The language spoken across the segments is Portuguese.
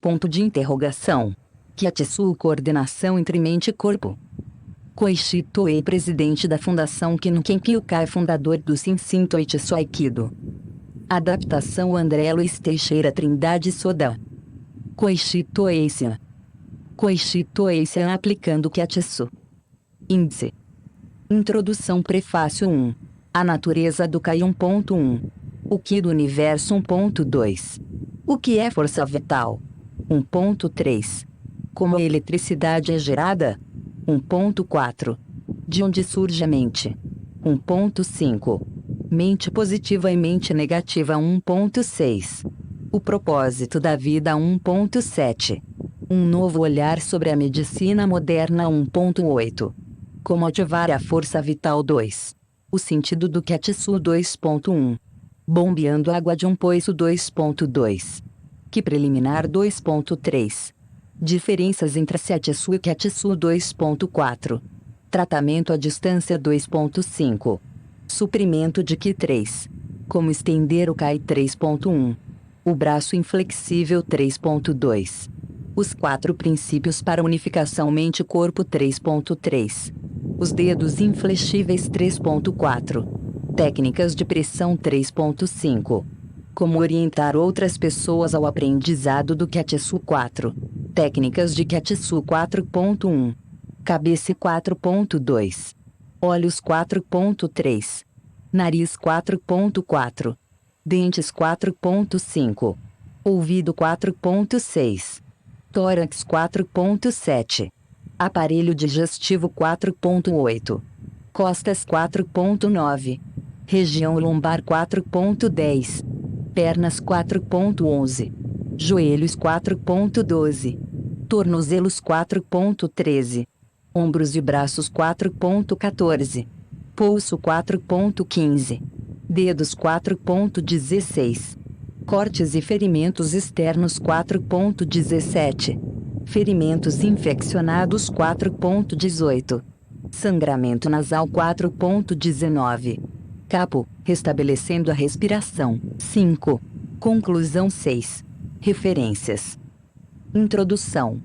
Ponto de interrogação. Kyatsu coordenação entre mente e corpo. Koichi Toei, presidente da Fundação Kinken Kyukai, fundador do Shinshin Toitsu Aikido. Adaptação André Luiz Teixeira Trindade Soda. Koichi Toei San. Koichi Toei San aplicando Kyatsu. Índice. Introdução. Prefácio 1. A natureza do Kai 1.1. O Ki do universo 1.2. O que é força vital? 1.3. Como a eletricidade é gerada? 1.4. De onde surge a mente? 1.5. Mente positiva e mente negativa 1.6. O propósito da vida 1.7. Um novo olhar sobre a medicina moderna 1.8. Como ativar a força vital 2. O sentido do Kyatsu 2.1. Bombeando água de um poço 2.2. Ki preliminar 2.3. Diferenças entre Shiatsu e Kyatsu 2.4. Tratamento à distância 2.5. Suprimento de Ki 3. Como estender o Kai 3.1. O braço inflexível 3.2. Os 4 princípios para unificação mente-corpo 3.3. Os dedos inflexíveis 3.4. Técnicas de pressão 3.5. Como orientar outras pessoas ao aprendizado do Kyatsu 4. Técnicas de Kyatsu 4.1. Cabeça 4.2. Olhos 4.3. Nariz 4.4. Dentes 4.5. Ouvido 4.6. Tórax 4.7. Aparelho digestivo 4.8. Costas 4.9. Região lombar 4.10. Pernas 4.11. Joelhos 4.12. Tornozelos 4.13. Ombros e braços 4.14. Pulso 4.15. Dedos 4.16. Cortes e ferimentos externos 4.17. Ferimentos infeccionados 4.18. Sangramento nasal 4.19. Capo, restabelecendo a respiração 5. Conclusão 6. Referências. Introdução.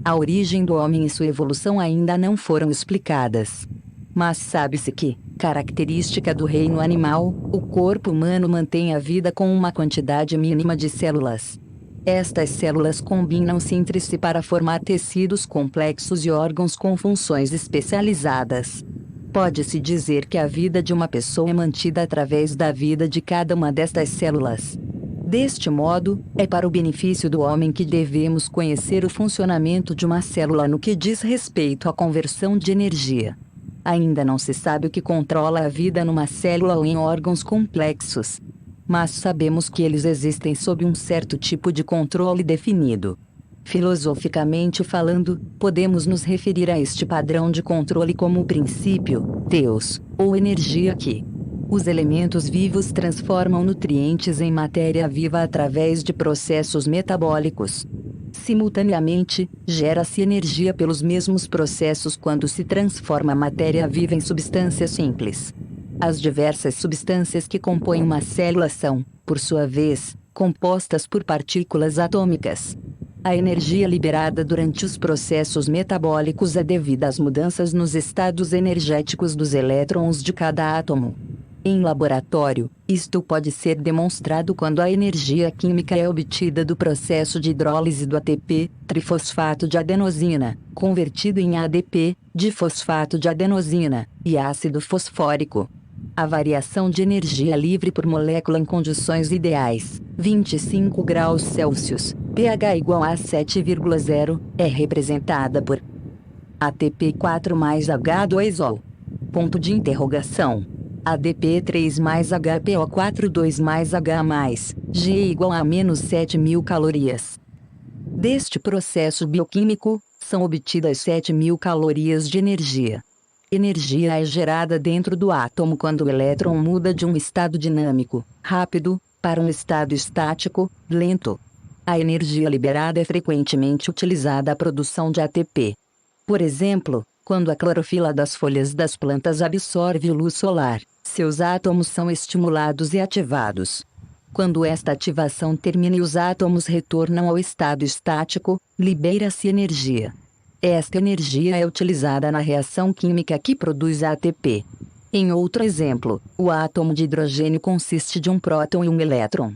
A origem do homem e sua evolução ainda não foram explicadas. Mas sabe-se que, característica do reino animal, o corpo humano mantém a vida com uma quantidade mínima de células. Estas células combinam-se entre si para formar tecidos complexos e órgãos com funções especializadas. Pode-se dizer que a vida de uma pessoa é mantida através da vida de cada uma destas células. Deste modo, é para o benefício do homem que devemos conhecer o funcionamento de uma célula no que diz respeito à conversão de energia. Ainda não se sabe o que controla a vida numa célula ou em órgãos complexos. Mas sabemos que eles existem sob um certo tipo de controle definido. Filosoficamente falando, podemos nos referir a este padrão de controle como o princípio, Deus, ou energia que os elementos vivos transformam nutrientes em matéria viva através de processos metabólicos. Simultaneamente, gera-se energia pelos mesmos processos quando se transforma a matéria viva em substância simples. As diversas substâncias que compõem uma célula são, por sua vez, compostas por partículas atômicas. A energia liberada durante os processos metabólicos é devida às mudanças nos estados energéticos dos elétrons de cada átomo. Em laboratório, isto pode ser demonstrado quando a energia química é obtida do processo de hidrólise do ATP, trifosfato de adenosina, convertido em ADP, difosfato de adenosina, e ácido fosfórico. A variação de energia livre por molécula em condições ideais, 25 graus Celsius, pH igual a 7,0, é representada por ATP 4 mais H2O. Ponto de interrogação. ADP 3 mais HPO4 2 mais H mais, G igual a menos 7.000 calorias. Deste processo bioquímico, são obtidas 7.000 calorias de energia. Energia é gerada dentro do átomo quando o elétron muda de um estado dinâmico, rápido, para um estado estático, lento. A energia liberada é frequentemente utilizada à produção de ATP. Por exemplo, quando a clorofila das folhas das plantas absorve luz solar, seus átomos são estimulados e ativados. Quando esta ativação termina e os átomos retornam ao estado estático, libera-se energia. Esta energia é utilizada na reação química que produz ATP. Em outro exemplo, o átomo de hidrogênio consiste de um próton e um elétron.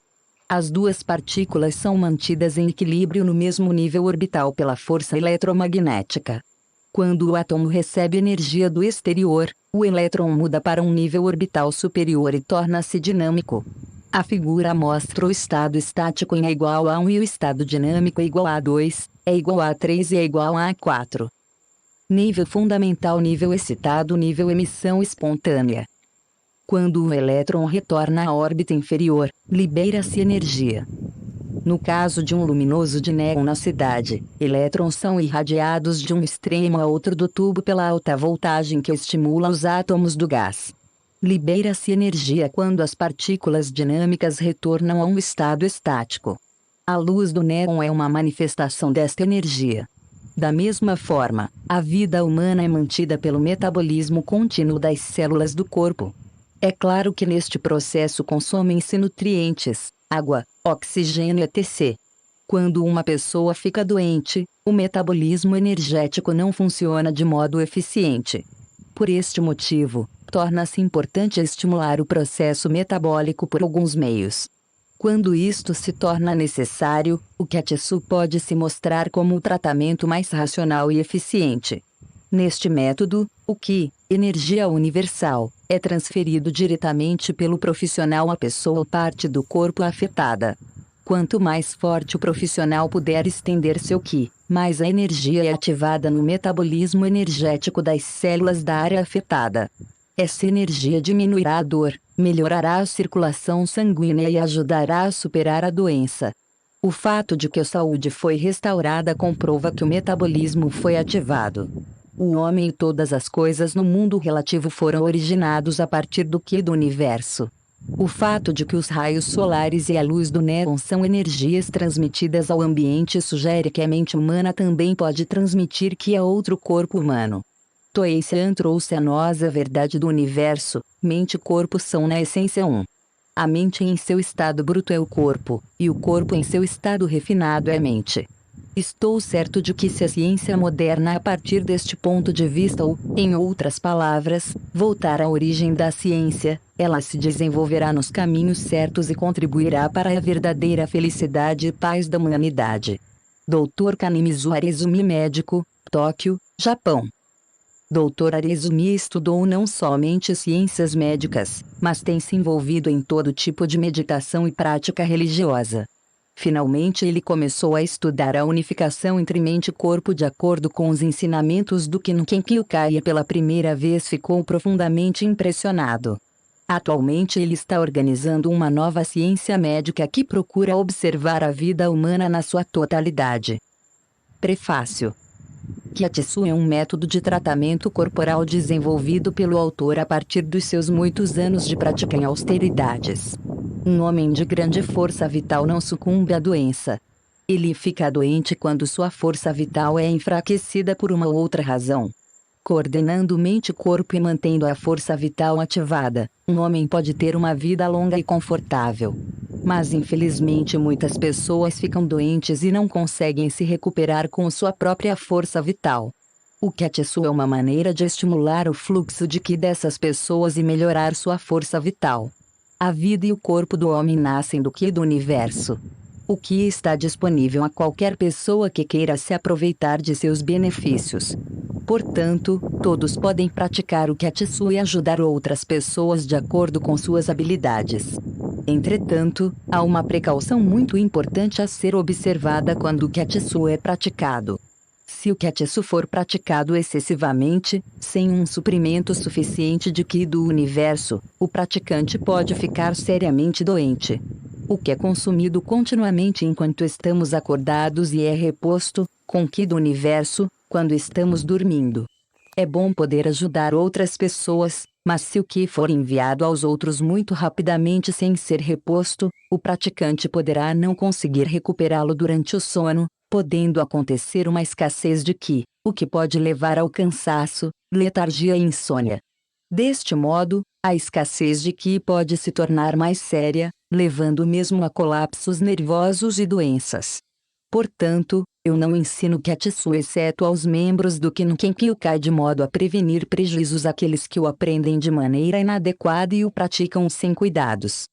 As duas partículas são mantidas em equilíbrio no mesmo nível orbital pela força eletromagnética. Quando o átomo recebe energia do exterior, o elétron muda para um nível orbital superior e torna-se dinâmico. A figura mostra o estado estático em é igual a 1 e o estado dinâmico é igual a 2, é igual a 3 e é igual a 4. Nível fundamental, nível excitado, nível emissão espontânea. Quando o elétron retorna à órbita inferior, libera-se energia. No caso de um luminoso de néon na cidade, elétrons são irradiados de um extremo a outro do tubo pela alta voltagem que estimula os átomos do gás. Libera-se energia quando as partículas dinâmicas retornam a um estado estático. A luz do néon é uma manifestação desta energia. Da mesma forma, a vida humana é mantida pelo metabolismo contínuo das células do corpo. É claro que neste processo consomem-se nutrientes, água, oxigênio etc. Quando uma pessoa fica doente, o metabolismo energético não funciona de modo eficiente. Por este motivo, torna-se importante estimular o processo metabólico por alguns meios. Quando isto se torna necessário, o Quetsu pode se mostrar como o tratamento mais racional e eficiente. Neste método, o Qi, energia universal, é transferido diretamente pelo profissional à pessoa ou parte do corpo afetada. Quanto mais forte o profissional puder estender seu Qi, mais a energia é ativada no metabolismo energético das células da área afetada. Essa energia diminuirá a dor, melhorará a circulação sanguínea e ajudará a superar a doença. O fato de que a saúde foi restaurada comprova que o metabolismo foi ativado. O homem e todas as coisas no mundo relativo foram originados a partir do Qi do universo. O fato de que os raios solares e a luz do néon são energias transmitidas ao ambiente sugere que a mente humana também pode transmitir Qi a outro corpo humano. Toei Sian trouxe a nós a verdade do universo: mente e corpo são na essência um. A mente em seu estado bruto é o corpo, e o corpo em seu estado refinado é a mente. Estou certo de que se a ciência moderna a partir deste ponto de vista ou, em outras palavras, voltar à origem da ciência, ela se desenvolverá nos caminhos certos e contribuirá para a verdadeira felicidade e paz da humanidade. Dr. Kanemizu Arezumi, médico, Tóquio, Japão. Dr. Arezumi estudou não somente ciências médicas, mas tem se envolvido em todo tipo de meditação e prática religiosa. Finalmente ele começou a estudar a unificação entre mente e corpo de acordo com os ensinamentos do Kinken Kyukai e pela primeira vez ficou profundamente impressionado. Atualmente ele está organizando uma nova ciência médica que procura observar a vida humana na sua totalidade. Prefácio. Quetsu é um método de tratamento corporal desenvolvido pelo autor a partir dos seus muitos anos de prática em austeridades. Um homem de grande força vital não sucumbe à doença. Ele fica doente quando sua força vital é enfraquecida por uma outra razão. Coordenando mente e corpo e mantendo a força vital ativada, um homem pode ter uma vida longa e confortável. Mas infelizmente muitas pessoas ficam doentes e não conseguem se recuperar com sua própria força vital. O Quetsu é uma maneira de estimular o fluxo de Qi dessas pessoas e melhorar sua força vital. A vida e o corpo do homem nascem do Qi do universo. O Qi está disponível a qualquer pessoa que queira se aproveitar de seus benefícios. Portanto, todos podem praticar o Quetsu e ajudar outras pessoas de acordo com suas habilidades. Entretanto, há uma precaução muito importante a ser observada quando o Quetsu é praticado. Se o Quetsu for praticado excessivamente, sem um suprimento suficiente de Qi do universo, o praticante pode ficar seriamente doente. O que é consumido continuamente enquanto estamos acordados e é reposto, com Qi do universo, quando estamos dormindo. É bom poder ajudar outras pessoas, mas se o Qi for enviado aos outros muito rapidamente sem ser reposto, o praticante poderá não conseguir recuperá-lo durante o sono, podendo acontecer uma escassez de Qi, o que pode levar ao cansaço, letargia e insônia. Deste modo, a escassez de Qi pode se tornar mais séria, levando mesmo a colapsos nervosos e doenças. Portanto, eu não ensino Kyatsu exceto aos membros do Kinkenkyukai de modo a prevenir prejuízos àqueles que o aprendem de maneira inadequada e o praticam sem cuidados.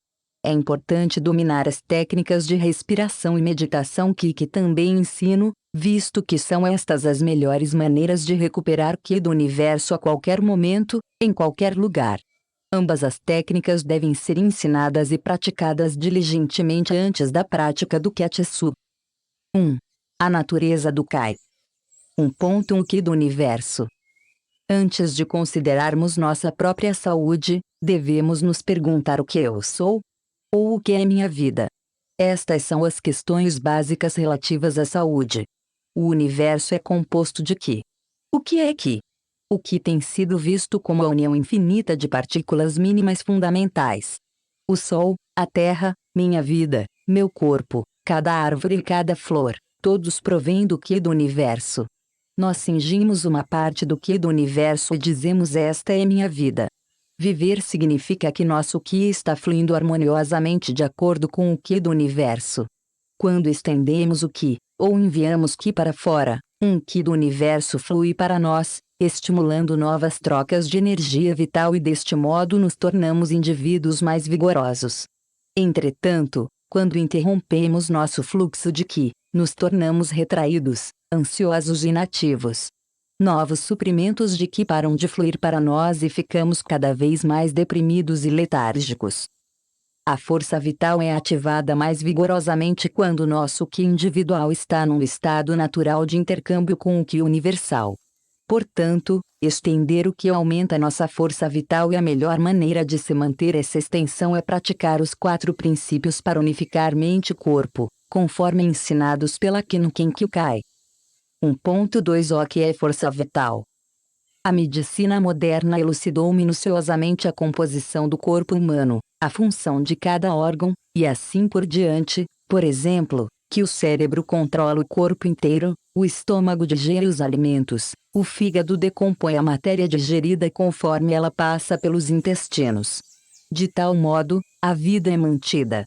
É importante dominar as técnicas de respiração e meditação que também ensino, visto que são estas as melhores maneiras de recuperar Ki do universo a qualquer momento, em qualquer lugar. Ambas as técnicas devem ser ensinadas e praticadas diligentemente antes da prática do Kyatsu. 1. A natureza do Kai. 1.1 Ki do universo. Antes de considerarmos nossa própria saúde, devemos nos perguntar o que eu sou? Ou o que é minha vida? Estas são as questões básicas relativas à saúde. O universo é composto de Ki. O que é Ki? O Ki tem sido visto como a união infinita de partículas mínimas fundamentais. O Sol, a Terra, minha vida, meu corpo, cada árvore e cada flor, todos provêm do Ki do universo. Nós cingimos uma parte do Ki do universo e dizemos: esta é minha vida. Viver significa que nosso Ki está fluindo harmoniosamente de acordo com o Ki do universo. Quando estendemos o Ki, ou enviamos Ki para fora, um Ki do universo flui para nós, estimulando novas trocas de energia vital e deste modo nos tornamos indivíduos mais vigorosos. Entretanto, quando interrompemos nosso fluxo de Ki, nos tornamos retraídos, ansiosos e inativos. Novos suprimentos de Ki param de fluir para nós e ficamos cada vez mais deprimidos e letárgicos. A força vital é ativada mais vigorosamente quando nosso Ki individual está num estado natural de intercâmbio com o Ki universal. Portanto, estender o Ki aumenta nossa força vital e a melhor maneira de se manter essa extensão é praticar os 4 princípios para unificar mente e corpo, conforme ensinados pela Kinkenkyukai. 1.2 O que é força vital? A medicina moderna elucidou minuciosamente a composição do corpo humano, a função de cada órgão, e assim por diante. Por exemplo, que o cérebro controla o corpo inteiro, o estômago digere os alimentos, o fígado decompõe a matéria digerida conforme ela passa pelos intestinos. De tal modo, a vida é mantida.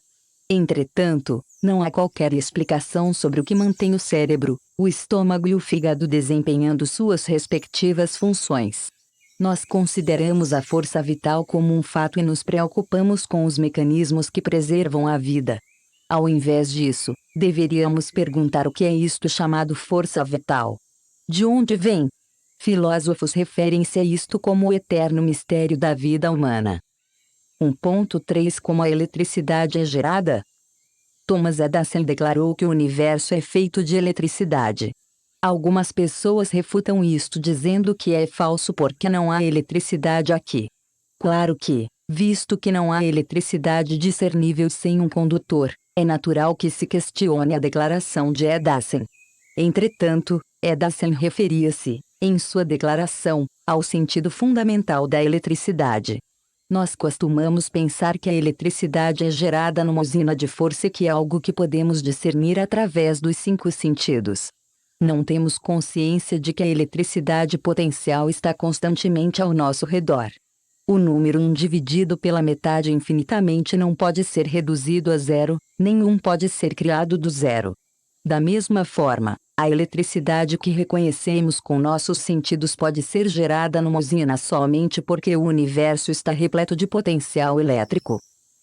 Entretanto, não há qualquer explicação sobre o que mantém o cérebro, o estômago e o fígado desempenhando suas respectivas funções. Nós consideramos a força vital como um fato e nos preocupamos com os mecanismos que preservam a vida. Ao invés disso, deveríamos perguntar o que é isto chamado força vital. De onde vem? Filósofos referem-se a isto como o eterno mistério da vida humana. 1.3 Como a eletricidade é gerada? Thomas Edison declarou que o universo é feito de eletricidade. Algumas pessoas refutam isto dizendo que é falso porque não há eletricidade aqui. Claro que, visto que não há eletricidade discernível sem um condutor, é natural que se questione a declaração de Edison. Entretanto, Edison referia-se, em sua declaração, ao sentido fundamental da eletricidade. Nós costumamos pensar que a eletricidade é gerada numa usina de força e que é algo que podemos discernir através dos 5 sentidos. Não temos consciência de que a eletricidade potencial está constantemente ao nosso redor. O número 1 dividido pela metade infinitamente não pode ser reduzido a zero, nem 1 pode ser criado do zero. Da mesma forma, a eletricidade que reconhecemos com nossos sentidos pode ser gerada numa usina somente porque o universo está repleto de potencial elétrico.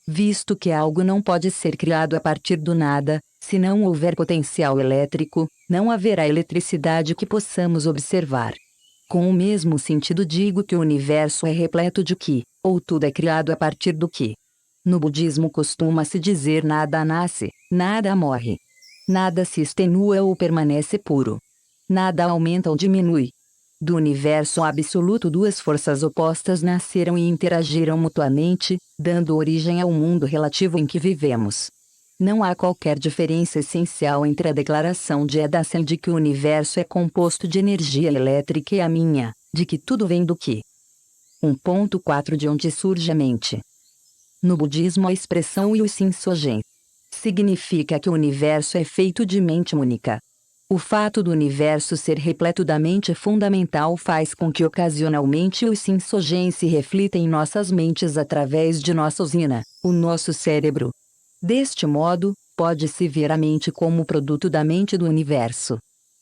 Visto que algo não pode ser criado a partir do nada, se não houver potencial elétrico, não haverá eletricidade que possamos observar. Com o mesmo sentido digo que o universo é repleto de Ki, ou tudo é criado a partir do Ki. No budismo costuma-se dizer nada nasce, nada morre. Nada se extenua ou permanece puro. Nada aumenta ou diminui. Do universo absoluto 2 forças opostas nasceram e interagiram mutuamente, dando origem ao mundo relativo em que vivemos. Não há qualquer diferença essencial entre a declaração de Edison de que o universo é composto de energia elétrica e a minha, de que tudo vem do Ki. 1.4 De onde surge a mente? No budismo a expressão Yushin-sogen significa que o universo é feito de mente única. O fato do universo ser repleto da mente fundamental faz com que ocasionalmente o Shinsogen se reflita em nossas mentes através de nossa usina, o nosso cérebro. Deste modo, pode-se ver a mente como produto da mente do universo.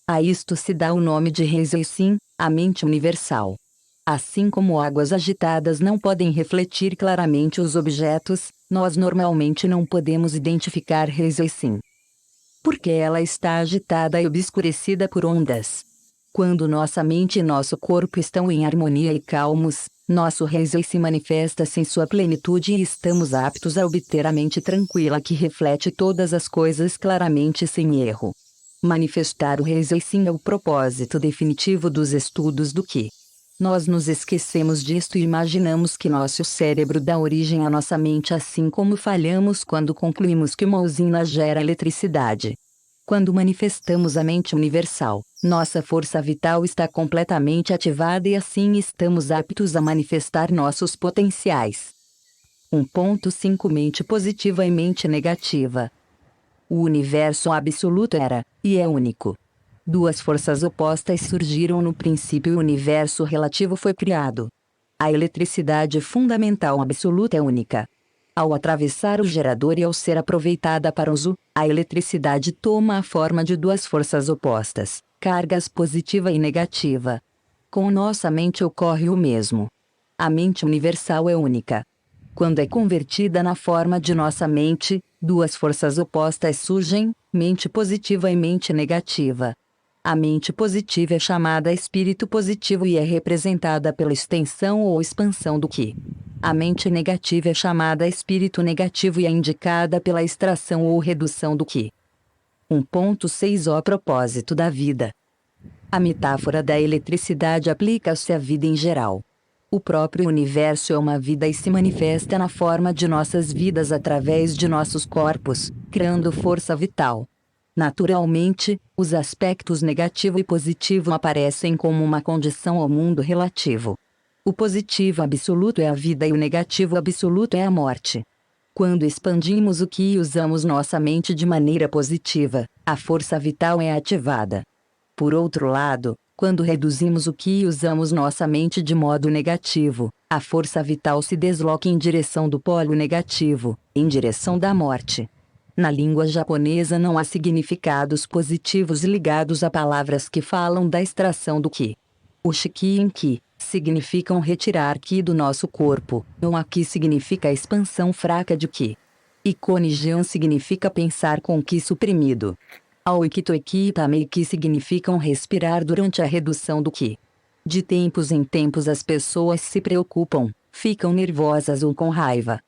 A isto se dá o nome de Heisei-Sin, a mente universal. Assim como águas agitadas não podem refletir claramente os objetos, nós normalmente não podemos identificar Heisei-Sin, porque ela está agitada e obscurecida por ondas. Quando nossa mente e nosso corpo estão em harmonia e calmos, nosso Heisei se manifesta-se em sua plenitude e estamos aptos a obter a mente tranquila que reflete todas as coisas claramente e sem erro. Manifestar o Heisei é o propósito definitivo dos estudos do Qi. Nós nos esquecemos disto e imaginamos que nosso cérebro dá origem à nossa mente, assim como falhamos quando concluímos que uma usina gera eletricidade. Quando manifestamos a mente universal, nossa força vital está completamente ativada e assim estamos aptos a manifestar nossos potenciais. 1.5 Mente positiva e mente negativa. O universo absoluto era, e é único. Duas forças opostas surgiram no princípio e o universo relativo foi criado. A eletricidade fundamental absoluta é única. Ao atravessar o gerador e ao ser aproveitada para uso, a eletricidade toma a forma de duas forças opostas, cargas positiva e negativa. Com nossa mente ocorre o mesmo. A mente universal é única. Quando é convertida na forma de nossa mente, duas forças opostas surgem, mente positiva e mente negativa. A mente positiva é chamada espírito positivo e é representada pela extensão ou expansão do Qi. A mente negativa é chamada espírito negativo e é indicada pela extração ou redução do Qi. 1.6 O propósito da vida. A metáfora da eletricidade aplica-se à vida em geral. O próprio universo é uma vida e se manifesta na forma de nossas vidas através de nossos corpos, criando força vital. Naturalmente, os aspectos negativo e positivo aparecem como uma condição ao mundo relativo. O positivo absoluto é a vida e o negativo absoluto é a morte. Quando expandimos o Qi e usamos nossa mente de maneira positiva, a força vital é ativada. Por outro lado, quando reduzimos o Qi e usamos nossa mente de modo negativo, a força vital se desloca em direção do polo negativo, em direção da morte. Na língua japonesa não há significados positivos ligados a palavras que falam da extração do Qi. O Shiki e Ki significam retirar Qi do nosso corpo, o Aki significa a expansão fraca de Qi. E Konijian significa pensar com Qi suprimido. Aokito e Kitamei Ki significam respirar durante a redução do Qi. De tempos em tempos as pessoas se preocupam, ficam nervosas ou com raiva.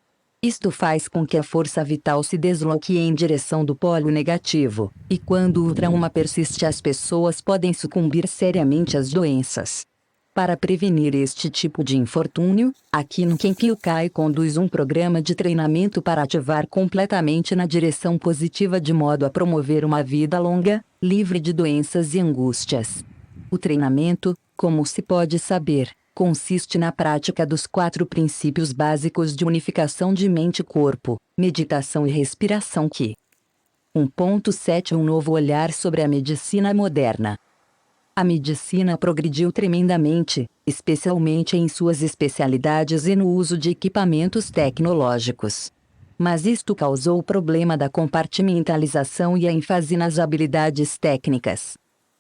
Isto faz com que a força vital se desloque em direção do polo negativo, e quando o trauma persiste as pessoas podem sucumbir seriamente às doenças. Para prevenir este tipo de infortúnio, aqui no Kenkyukai conduz um programa de treinamento para ativar completamente na direção positiva de modo a promover uma vida longa, livre de doenças e angústias. O treinamento, como se pode saber, consiste na prática dos 4 princípios básicos de unificação de mente e corpo, meditação e respiração Qi. 1.7 Um novo olhar sobre a medicina moderna. A medicina progrediu tremendamente, especialmente em suas especialidades e no uso de equipamentos tecnológicos. Mas isto causou o problema da compartimentalização e a ênfase nas habilidades técnicas.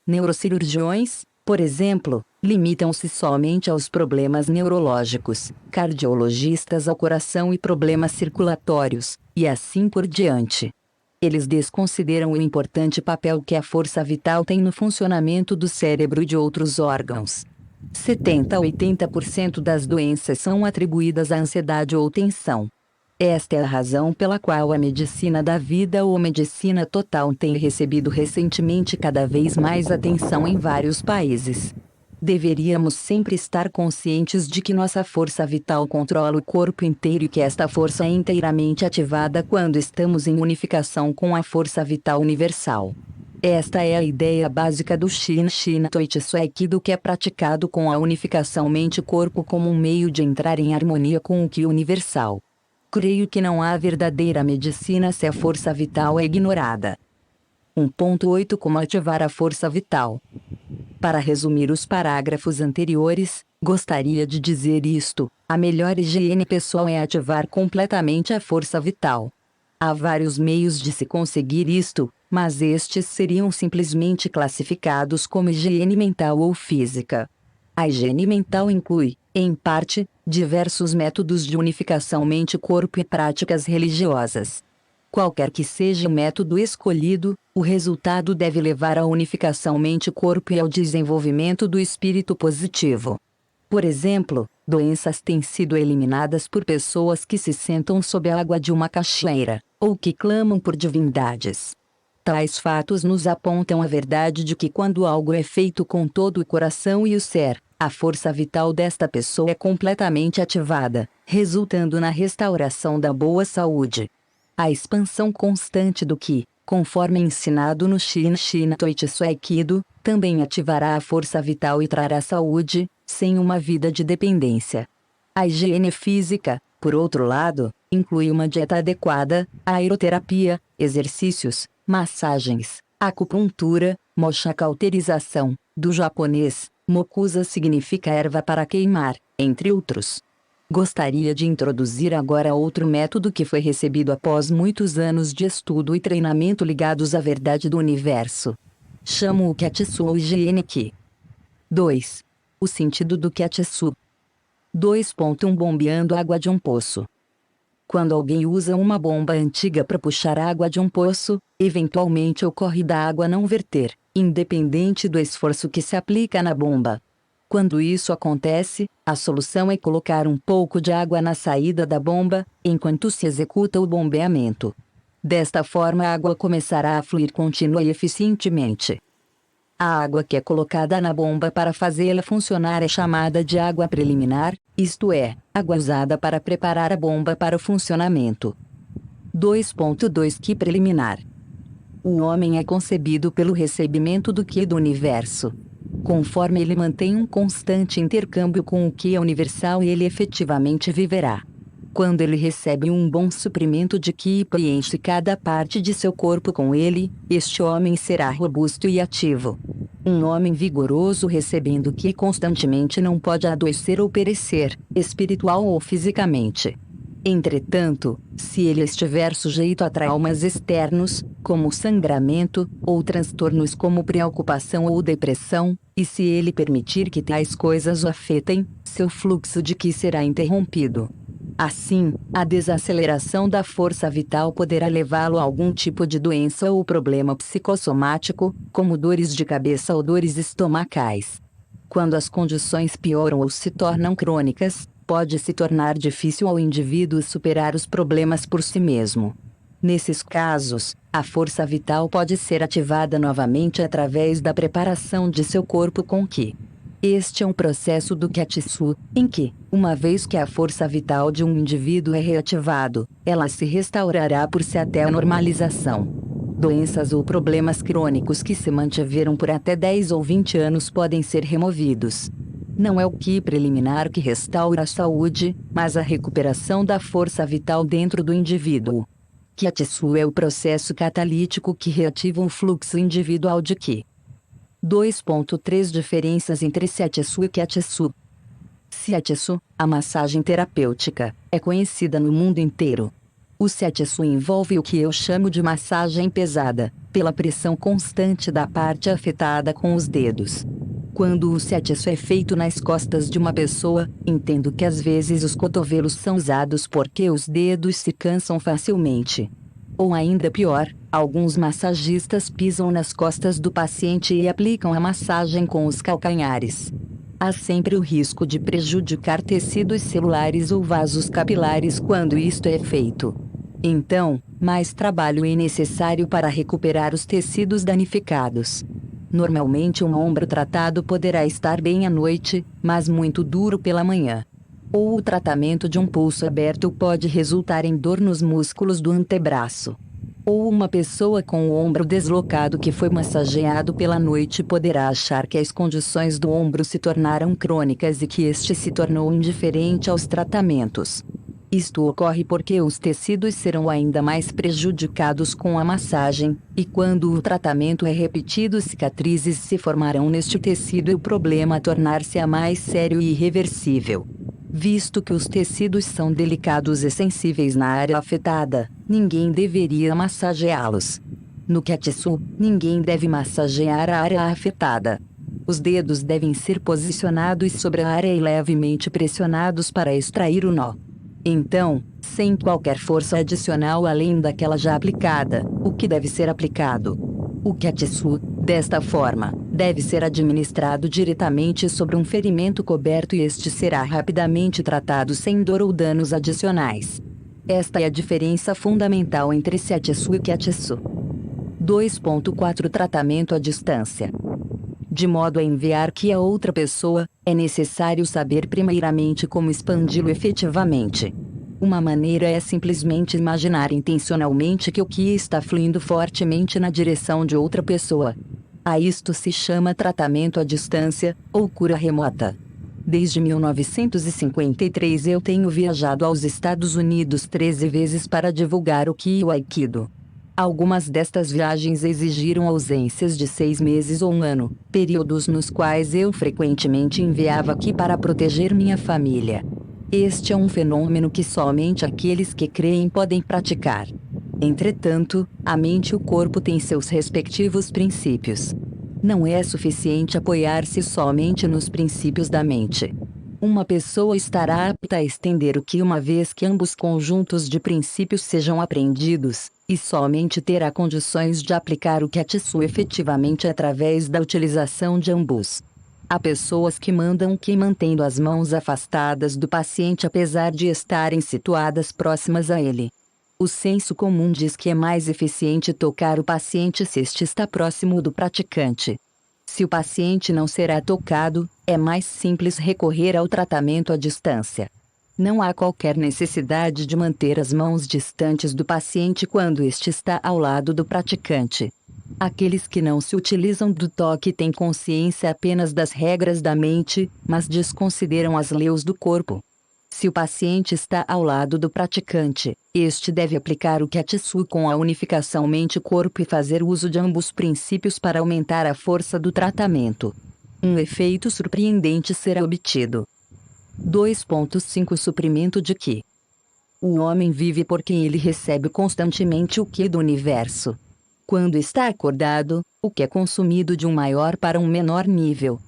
Neurocirurgiões, por exemplo, limitam-se somente aos problemas neurológicos, cardiologistas ao coração e problemas circulatórios, e assim por diante. Eles desconsideram o importante papel que a força vital tem no funcionamento do cérebro e de outros órgãos. 70 a 80% das doenças são atribuídas à ansiedade ou tensão. Esta é a razão pela qual a medicina da vida ou medicina total tem recebido recentemente cada vez mais atenção em vários países. Deveríamos sempre estar conscientes de que nossa força vital controla o corpo inteiro e que esta força é inteiramente ativada quando estamos em unificação com a força vital universal. Esta é a ideia básica do Shin Toitsu Aikido, que é praticado com a unificação mente-corpo como um meio de entrar em harmonia com o Qi universal. Creio que não há verdadeira medicina se a força vital é ignorada. 1.8 Como ativar a força vital. Para resumir os parágrafos anteriores, gostaria de dizer isto: a melhor higiene pessoal é ativar completamente a força vital. Há vários meios de se conseguir isto, mas estes seriam simplesmente classificados como higiene mental ou física. A higiene mental inclui, em parte, diversos métodos de unificação mente-corpo e práticas religiosas. Qualquer que seja o método escolhido, o resultado deve levar à unificação mente-corpo e ao desenvolvimento do espírito positivo. Por exemplo, doenças têm sido eliminadas por pessoas que se sentam sob a água de uma cachoeira, ou que clamam por divindades. Tais fatos nos apontam a verdade de que quando algo é feito com todo o coração e o ser, a força vital desta pessoa é completamente ativada, resultando na restauração da boa saúde. A expansão constante do Ki, conforme ensinado no Shin Toitsu Aikido, também ativará a força vital e trará saúde, sem uma vida de dependência. A higiene física, por outro lado, inclui uma dieta adequada, aeroterapia, exercícios, massagens, acupuntura, mocha cauterização, do japonês, mokusa significa erva para queimar, entre outros. Gostaria de introduzir agora outro método que foi recebido após muitos anos de estudo e treinamento ligados à verdade do universo. Chamo o Ketsu ou higiene Ki. 2. O sentido do Ketsu. 2.1 Bombeando água de um poço. Quando alguém usa uma bomba antiga para puxar água de um poço, eventualmente ocorre da água não verter, independente do esforço que se aplica na bomba. Quando isso acontece, a solução é colocar um pouco de água na saída da bomba, enquanto se executa o bombeamento. Desta forma a água começará a fluir contínua e eficientemente. A água que é colocada na bomba para fazê-la funcionar é chamada de água preliminar, isto é, água usada para preparar a bomba para o funcionamento. 2.2 Ki preliminar. O homem é concebido pelo recebimento do Ki do universo. Conforme ele mantém um constante intercâmbio com o Ki universal, ele efetivamente viverá. Quando ele recebe um bom suprimento de Ki e preenche cada parte de seu corpo com ele, este homem será robusto e ativo. Um homem vigoroso recebendo Ki constantemente não pode adoecer ou perecer, espiritual ou fisicamente. Entretanto, se ele estiver sujeito a traumas externos, como sangramento, ou transtornos como preocupação ou depressão, e se ele permitir que tais coisas o afetem, seu fluxo de Ki será interrompido. Assim, a desaceleração da força vital poderá levá-lo a algum tipo de doença ou problema psicossomático, como dores de cabeça ou dores estomacais. Quando as condições pioram ou se tornam crônicas, pode se tornar difícil ao indivíduo superar os problemas por si mesmo. Nesses casos, a força vital pode ser ativada novamente através da preparação de seu corpo com Ki. Este é um processo do Ketsu, em que, uma vez que a força vital de um indivíduo é reativado, ela se restaurará por si até a normalização. Doenças ou problemas crônicos que se mantiveram por até 10 ou 20 anos podem ser removidos. Não é o Ki preliminar que restaura a saúde, mas a recuperação da força vital dentro do indivíduo. Ketsu é o processo catalítico que reativa um fluxo individual de Ki. 2.3 Diferenças entre Setsu e Ketsu. Setsu, a massagem terapêutica, é conhecida no mundo inteiro. O Setsu envolve o que eu chamo de massagem pesada, pela pressão constante da parte afetada com os dedos. Quando o Setsu é feito nas costas de uma pessoa, entendo que às vezes os cotovelos são usados porque os dedos se cansam facilmente. Ou ainda pior, alguns massagistas pisam nas costas do paciente e aplicam a massagem com os calcanhares. Há sempre o risco de prejudicar tecidos celulares ou vasos capilares quando isto é feito. Então, mais trabalho é necessário para recuperar os tecidos danificados. Normalmente um ombro tratado poderá estar bem à noite, mas muito duro pela manhã. Ou o tratamento de um pulso aberto pode resultar em dor nos músculos do antebraço. Ou uma pessoa com o ombro deslocado que foi massageado pela noite poderá achar que as condições do ombro se tornaram crônicas e que este se tornou indiferente aos tratamentos. Isto ocorre porque os tecidos serão ainda mais prejudicados com a massagem, e quando o tratamento é repetido, cicatrizes se formarão neste tecido e o problema tornar-se-á mais sério e irreversível. Visto que os tecidos são delicados e sensíveis na área afetada, Ninguém deveria massageá-los. No Katsu, ninguém deve massagear a área afetada. Os dedos devem ser posicionados sobre a área e levemente pressionados para extrair o nó. Então, sem qualquer força adicional além daquela já aplicada, o que deve ser aplicado? O Katsu, desta forma, deve ser administrado diretamente sobre um ferimento coberto e este será rapidamente tratado sem dor ou danos adicionais. Esta é a diferença fundamental entre Shiatsu e Katsu. 2.4 Tratamento à distância. De modo a enviar que a outra pessoa, é necessário saber primeiramente como expandi-lo efetivamente. Uma maneira é simplesmente imaginar intencionalmente que o ki está fluindo fortemente na direção de outra pessoa. A isto se chama tratamento à distância, ou cura remota. Desde 1953 eu tenho viajado aos Estados Unidos 13 vezes para divulgar o ki e o aikido. Algumas destas viagens exigiram ausências de 6 meses ou um ano, períodos nos quais eu frequentemente enviava ki para proteger minha família. Este é um fenômeno que somente aqueles que creem podem praticar. Entretanto, a mente e o corpo têm seus respectivos princípios. Não é suficiente apoiar-se somente nos princípios da mente. Uma pessoa estará apta a estender o ki uma vez que ambos conjuntos de princípios sejam aprendidos, e somente terá condições de aplicar o Katsu efetivamente através da utilização de ambos. Há pessoas que mandam ki mantendo as mãos afastadas do paciente apesar de estarem situadas próximas a ele. O senso comum diz que é mais eficiente tocar o paciente se este está próximo do praticante. Se o paciente não será tocado, é mais simples recorrer ao tratamento à distância. Não há qualquer necessidade de manter as mãos distantes do paciente quando este está ao lado do praticante. Aqueles que não se utilizam do toque têm consciência apenas das regras da mente, mas desconsideram as leis do corpo. Se o paciente está ao lado do praticante, este deve aplicar o Katsu com a unificação mente-corpo e fazer uso de ambos princípios para aumentar a força do tratamento. Um efeito surpreendente será obtido. 2.5 Suprimento de Ki. O homem vive porque ele recebe constantemente o Ki do universo. Quando está acordado, o Ki é consumido de um maior para um menor nível.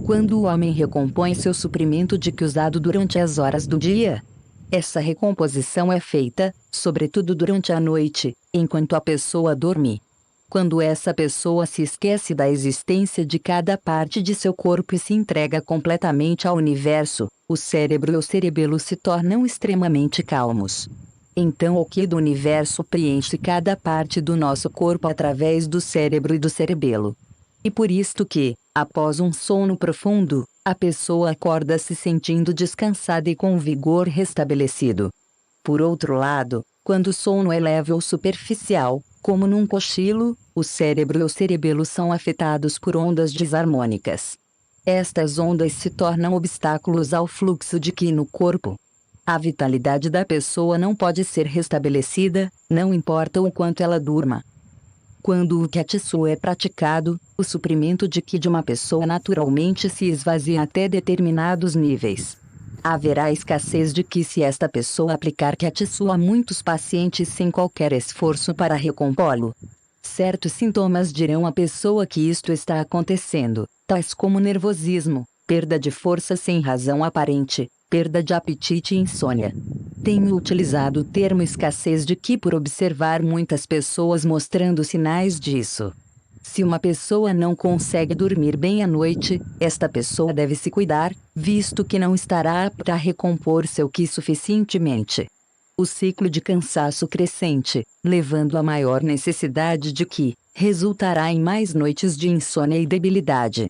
Quando o homem recompõe seu suprimento de Ki usado durante as horas do dia, essa recomposição é feita, sobretudo durante a noite, enquanto a pessoa dorme. Quando essa pessoa se esquece da existência de cada parte de seu corpo e se entrega completamente ao universo, o cérebro e o cerebelo se tornam extremamente calmos. Então o Ki do universo preenche cada parte do nosso corpo através do cérebro e do cerebelo. E por isto que, após um sono profundo, a pessoa acorda se sentindo descansada e com vigor restabelecido. Por outro lado, quando o sono é leve ou superficial, como num cochilo, o cérebro e o cerebelo são afetados por ondas desarmônicas. Estas ondas se tornam obstáculos ao fluxo de Ki no corpo. A vitalidade da pessoa não pode ser restabelecida, não importa o quanto ela durma. Quando o Katsu é praticado, o suprimento de Ki de uma pessoa naturalmente se esvazia até determinados níveis. Haverá escassez de Ki se esta pessoa aplicar Katsu a muitos pacientes sem qualquer esforço para recompô-lo. Certos sintomas dirão à pessoa que isto está acontecendo, tais como nervosismo, perda de força sem razão aparente, perda de apetite e insônia. Tenho utilizado o termo escassez de Ki por observar muitas pessoas mostrando sinais disso. Se uma pessoa não consegue dormir bem à noite, esta pessoa deve se cuidar, visto que não estará apta a recompor seu Ki suficientemente. O ciclo de cansaço crescente, levando a maior necessidade de Ki, resultará em mais noites de insônia e debilidade.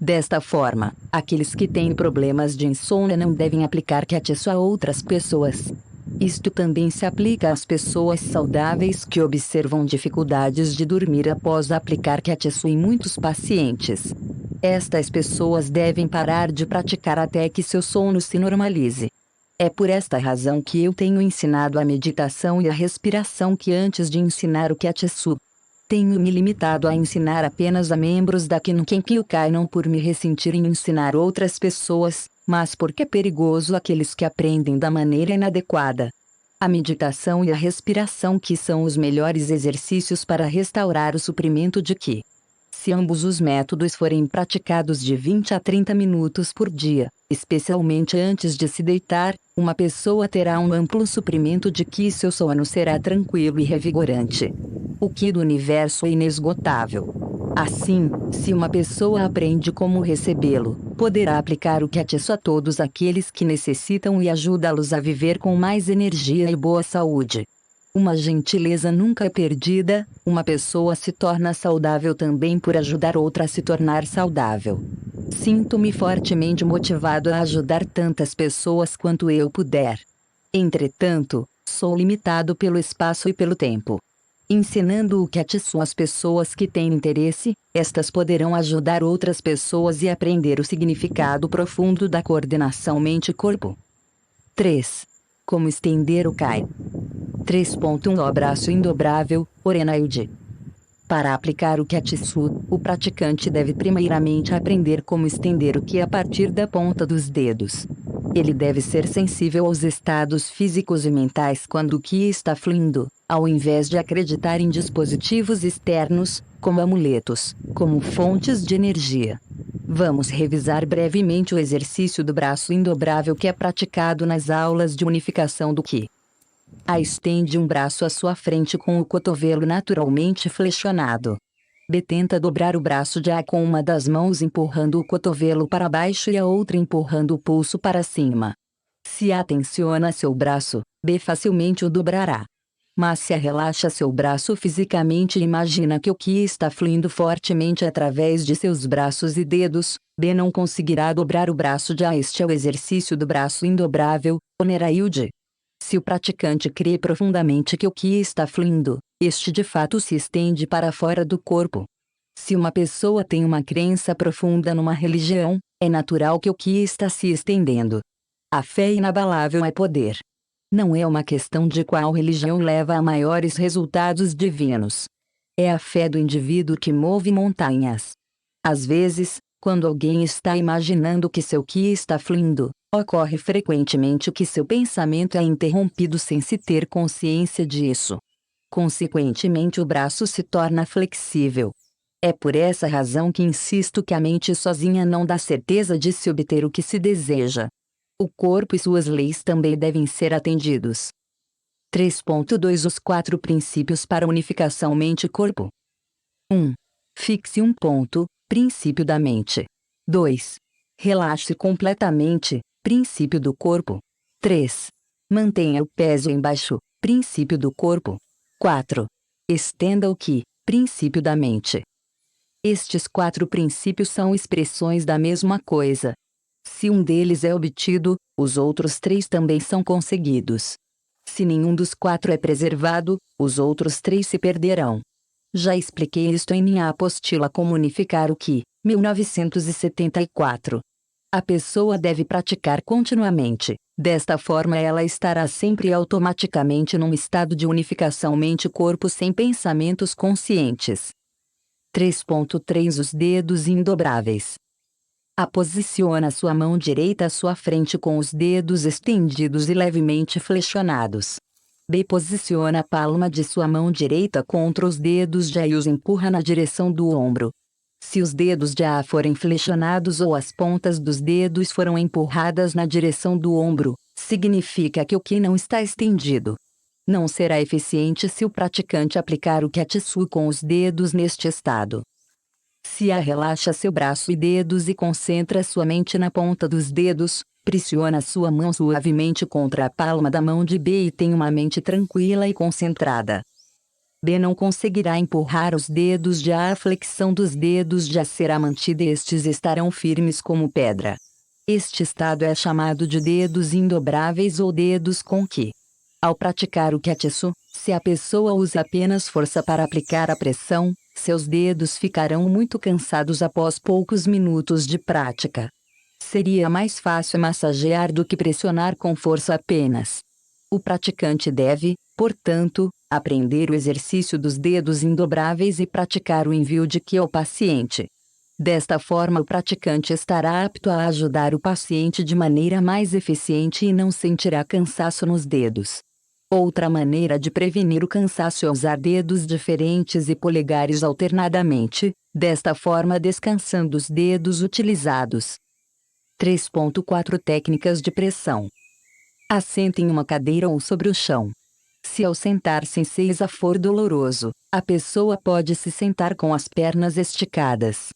Desta forma, aqueles que têm problemas de insônia não devem aplicar Katsu a outras pessoas. Isto também se aplica às pessoas saudáveis que observam dificuldades de dormir após aplicar Katsu em muitos pacientes. Estas pessoas devem parar de praticar até que seu sono se normalize. É por esta razão que eu tenho ensinado a meditação e a respiração que antes de ensinar o Katsu. Tenho me limitado a ensinar apenas a membros da Kinkenkyukai não por me ressentir em ensinar outras pessoas, mas porque é perigoso aqueles que aprendem da maneira inadequada. A meditação e a respiração que são os melhores exercícios para restaurar o suprimento de Qi. Se ambos os métodos forem praticados de 20 a 30 minutos por dia, especialmente antes de se deitar, uma pessoa terá um amplo suprimento de Qi e seu sono será tranquilo e revigorante. O Qi do universo é inesgotável. Assim, se uma pessoa aprende como recebê-lo, poderá aplicar o Kyatsu a todos aqueles que necessitam e ajudá-los a viver com mais energia e boa saúde. Uma gentileza nunca é perdida, uma pessoa se torna saudável também por ajudar outra a se tornar saudável. Sinto-me fortemente motivado a ajudar tantas pessoas quanto eu puder. Entretanto, sou limitado pelo espaço e pelo tempo. Ensinando o Kyatsu às pessoas que têm interesse, estas poderão ajudar outras pessoas e aprender o significado profundo da coordenação mente-corpo. 3. Como estender o Kai. 3.1 O braço indobrável, Orenayuji. Para aplicar o Kyatsu, o praticante deve primeiramente aprender como estender o Ki a partir da ponta dos dedos. Ele deve ser sensível aos estados físicos e mentais quando o Ki está fluindo, ao invés de acreditar em dispositivos externos, como amuletos, como fontes de energia. Vamos revisar brevemente o exercício do braço indobrável que é praticado nas aulas de unificação do Ki. A estende um braço à sua frente com o cotovelo naturalmente flexionado. B tenta dobrar o braço de A com uma das mãos empurrando o cotovelo para baixo e a outra empurrando o pulso para cima. Se A tensiona seu braço, B facilmente o dobrará. Mas se A relaxa seu braço fisicamente e imagina que o Ki está fluindo fortemente através de seus braços e dedos, B não conseguirá dobrar o braço de A. Este é o exercício do braço indobrável, Onerayuji. Se o praticante crê profundamente que o Ki está fluindo, este de fato se estende para fora do corpo. Se uma pessoa tem uma crença profunda numa religião, é natural que o Ki está se estendendo. A fé inabalável é poder. Não é uma questão de qual religião leva a maiores resultados divinos. É a fé do indivíduo que move montanhas. Às vezes, quando alguém está imaginando que seu Ki está fluindo, ocorre frequentemente que seu pensamento é interrompido sem se ter consciência disso. Consequentemente, o braço se torna flexível. É por essa razão que insisto que a mente sozinha não dá certeza de se obter o que se deseja. O corpo e suas leis também devem ser atendidos. 3.2 Os 4 princípios para unificação mente-corpo. 1. Fixe um ponto, princípio da mente. 2. Relaxe completamente, princípio do corpo. 3. Mantenha o peso embaixo, princípio do corpo. 4. Estenda o Ki, princípio da mente. Estes 4 princípios são expressões da mesma coisa. Se um deles é obtido, os outros 3 também são conseguidos. Se nenhum dos 4 é preservado, os outros 3 se perderão. Já expliquei isto em minha apostila Como Unificar o Ki, 1974. A pessoa deve praticar continuamente, desta forma ela estará sempre automaticamente num estado de unificação mente-corpo sem pensamentos conscientes. 3.3 Os dedos indobráveis. A posiciona sua mão direita à sua frente com os dedos estendidos e levemente flexionados. B posiciona a palma de sua mão direita contra os dedos de A e os empurra na direção do ombro. Se os dedos de A forem flexionados ou as pontas dos dedos foram empurradas na direção do ombro, significa que o Ki não está estendido. Não será eficiente se o praticante aplicar o Kyatsu com os dedos neste estado. Se A relaxa seu braço e dedos e concentra sua mente na ponta dos dedos, pressiona sua mão suavemente contra a palma da mão de B e tem uma mente tranquila e concentrada. B não conseguirá empurrar os dedos de A. A flexão dos dedos de A será mantida e estes estarão firmes como pedra. Este estado é chamado de dedos indobráveis ou dedos com Ki. Ao praticar o Kyatsu, se a pessoa usa apenas força para aplicar a pressão, seus dedos ficarão muito cansados após poucos minutos de prática. Seria mais fácil massagear do que pressionar com força apenas. O praticante deve, portanto, aprender o exercício dos dedos indobráveis e praticar o envio de Ki ao paciente. Desta forma, o praticante estará apto a ajudar o paciente de maneira mais eficiente e não sentirá cansaço nos dedos. Outra maneira de prevenir o cansaço é usar dedos diferentes e polegares alternadamente, desta forma descansando os dedos utilizados. 3.4 Técnicas de pressão. Assente em uma cadeira ou sobre o chão. Se ao sentar-se em cesa for doloroso, a pessoa pode se sentar com as pernas esticadas.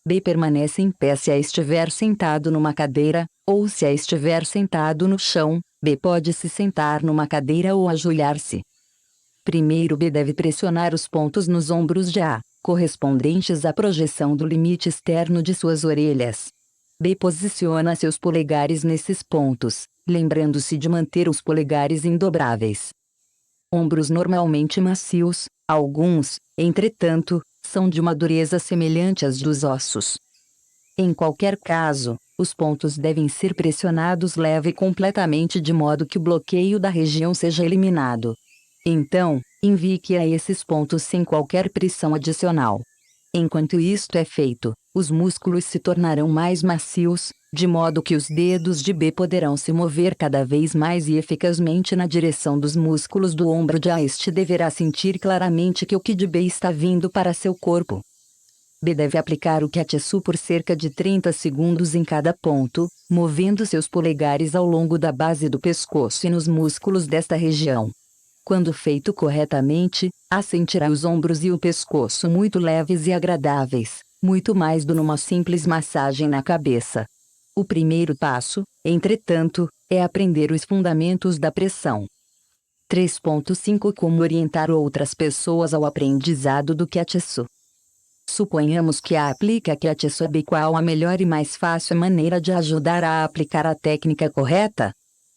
B. Permanece em pé se a estiver sentado numa cadeira, ou se a estiver sentado no chão. B. Pode se sentar numa cadeira ou ajoelhar-se. Primeiro B deve pressionar os pontos nos ombros de A, correspondentes à projeção do limite externo de suas orelhas. B. Posiciona seus polegares nesses pontos, lembrando-se de manter os polegares indobráveis. Ombros normalmente macios, alguns, entretanto, são de uma dureza semelhante às dos ossos. Em qualquer caso, os pontos devem ser pressionados leve e completamente de modo que o bloqueio da região seja eliminado. Então, envique a esses pontos sem qualquer pressão adicional. Enquanto isto é feito, os músculos se tornarão mais macios, de modo que os dedos de B poderão se mover cada vez mais e eficazmente na direção dos músculos do ombro de A. Este deverá sentir claramente que o Ki de B está vindo para seu corpo. B deve aplicar o Kyatsu por cerca de 30 segundos em cada ponto, movendo seus polegares ao longo da base do pescoço e nos músculos desta região. Quando feito corretamente, A sentirá os ombros e o pescoço muito leves e agradáveis, muito mais do que numa simples massagem na cabeça. O primeiro passo, entretanto, é aprender os fundamentos da pressão. 3.5 Como orientar outras pessoas ao aprendizado do Kyatsu. Suponhamos que A aplica Kyatsu a B. Qual a melhor e mais fácil maneira de ajudar a aplicar a técnica correta?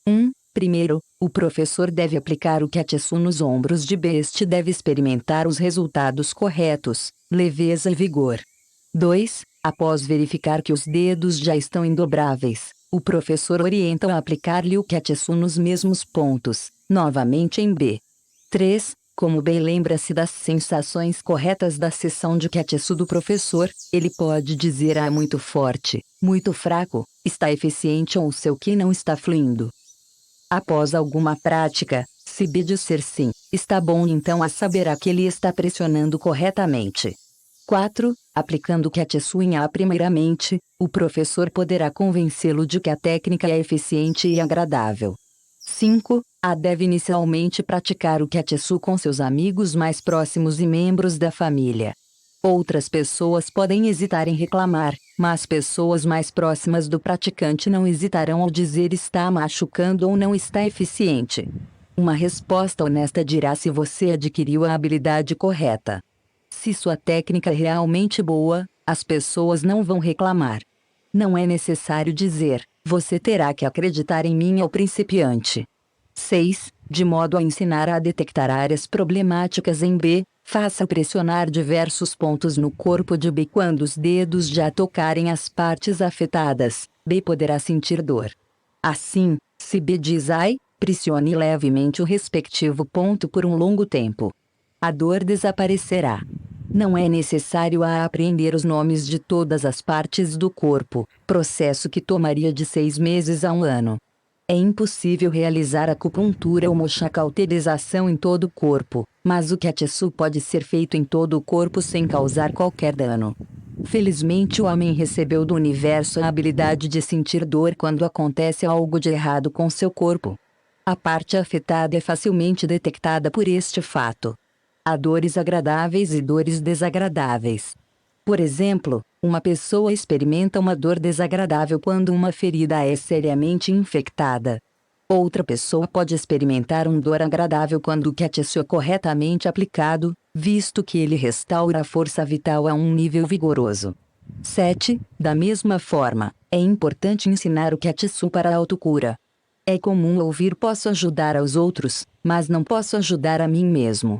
1. Primeiro, o professor deve aplicar o Kyatsu nos ombros de B. Este deve experimentar os resultados corretos, leveza e vigor. 2. Após verificar que os dedos já estão indobráveis, o professor orienta a aplicar-lhe o Kyatsu nos mesmos pontos, novamente em B. 3. Como B lembra-se das sensações corretas da sessão de Kyatsu do professor, ele pode dizer A muito forte, muito fraco, está eficiente ou seu Ki não está fluindo. Após alguma prática, se B disser sim, está bom, então A saberá que ele está pressionando corretamente. 4. Aplicando Kyatsu em A primeiramente, o professor poderá convencê-lo de que a técnica é eficiente e agradável. 5. A deve inicialmente praticar o Kyatsu com seus amigos mais próximos e membros da família. Outras pessoas podem hesitar em reclamar, mas pessoas mais próximas do praticante não hesitarão ao dizer está machucando ou não está eficiente. Uma resposta honesta dirá se você adquiriu a habilidade correta. Se sua técnica é realmente boa, as pessoas não vão reclamar. Não é necessário dizer, você terá que acreditar em mim ao principiante. 6. De modo a ensinar a detectar áreas problemáticas em B, faça pressionar diversos pontos no corpo de B. Quando os dedos já tocarem as partes afetadas, B poderá sentir dor. Assim, se B diz ai, pressione levemente o respectivo ponto por um longo tempo. A dor desaparecerá. Não é necessário aprender os nomes de todas as partes do corpo, processo que tomaria de 6 meses a 1 ano. É impossível realizar acupuntura ou mochacauterização em todo o corpo, mas o Kyatsu pode ser feito em todo o corpo sem causar qualquer dano. Felizmente o homem recebeu do universo a habilidade de sentir dor quando acontece algo de errado com seu corpo. A parte afetada é facilmente detectada por este fato. Há dores agradáveis e dores desagradáveis. Por exemplo, uma pessoa experimenta uma dor desagradável quando uma ferida é seriamente infectada. Outra pessoa pode experimentar uma dor agradável quando o Kyatsu é corretamente aplicado, visto que ele restaura a força vital a um nível vigoroso. 7. Da mesma forma, é importante ensinar o Kyatsu para a autocura. É comum ouvir posso ajudar aos outros, mas não posso ajudar a mim mesmo.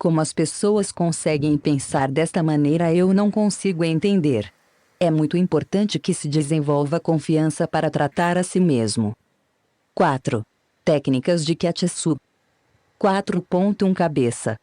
Como as pessoas conseguem pensar desta maneira eu não consigo entender. É muito importante que se desenvolva confiança para tratar a si mesmo. 4. Técnicas de Kyatsu. 4.1 Cabeça.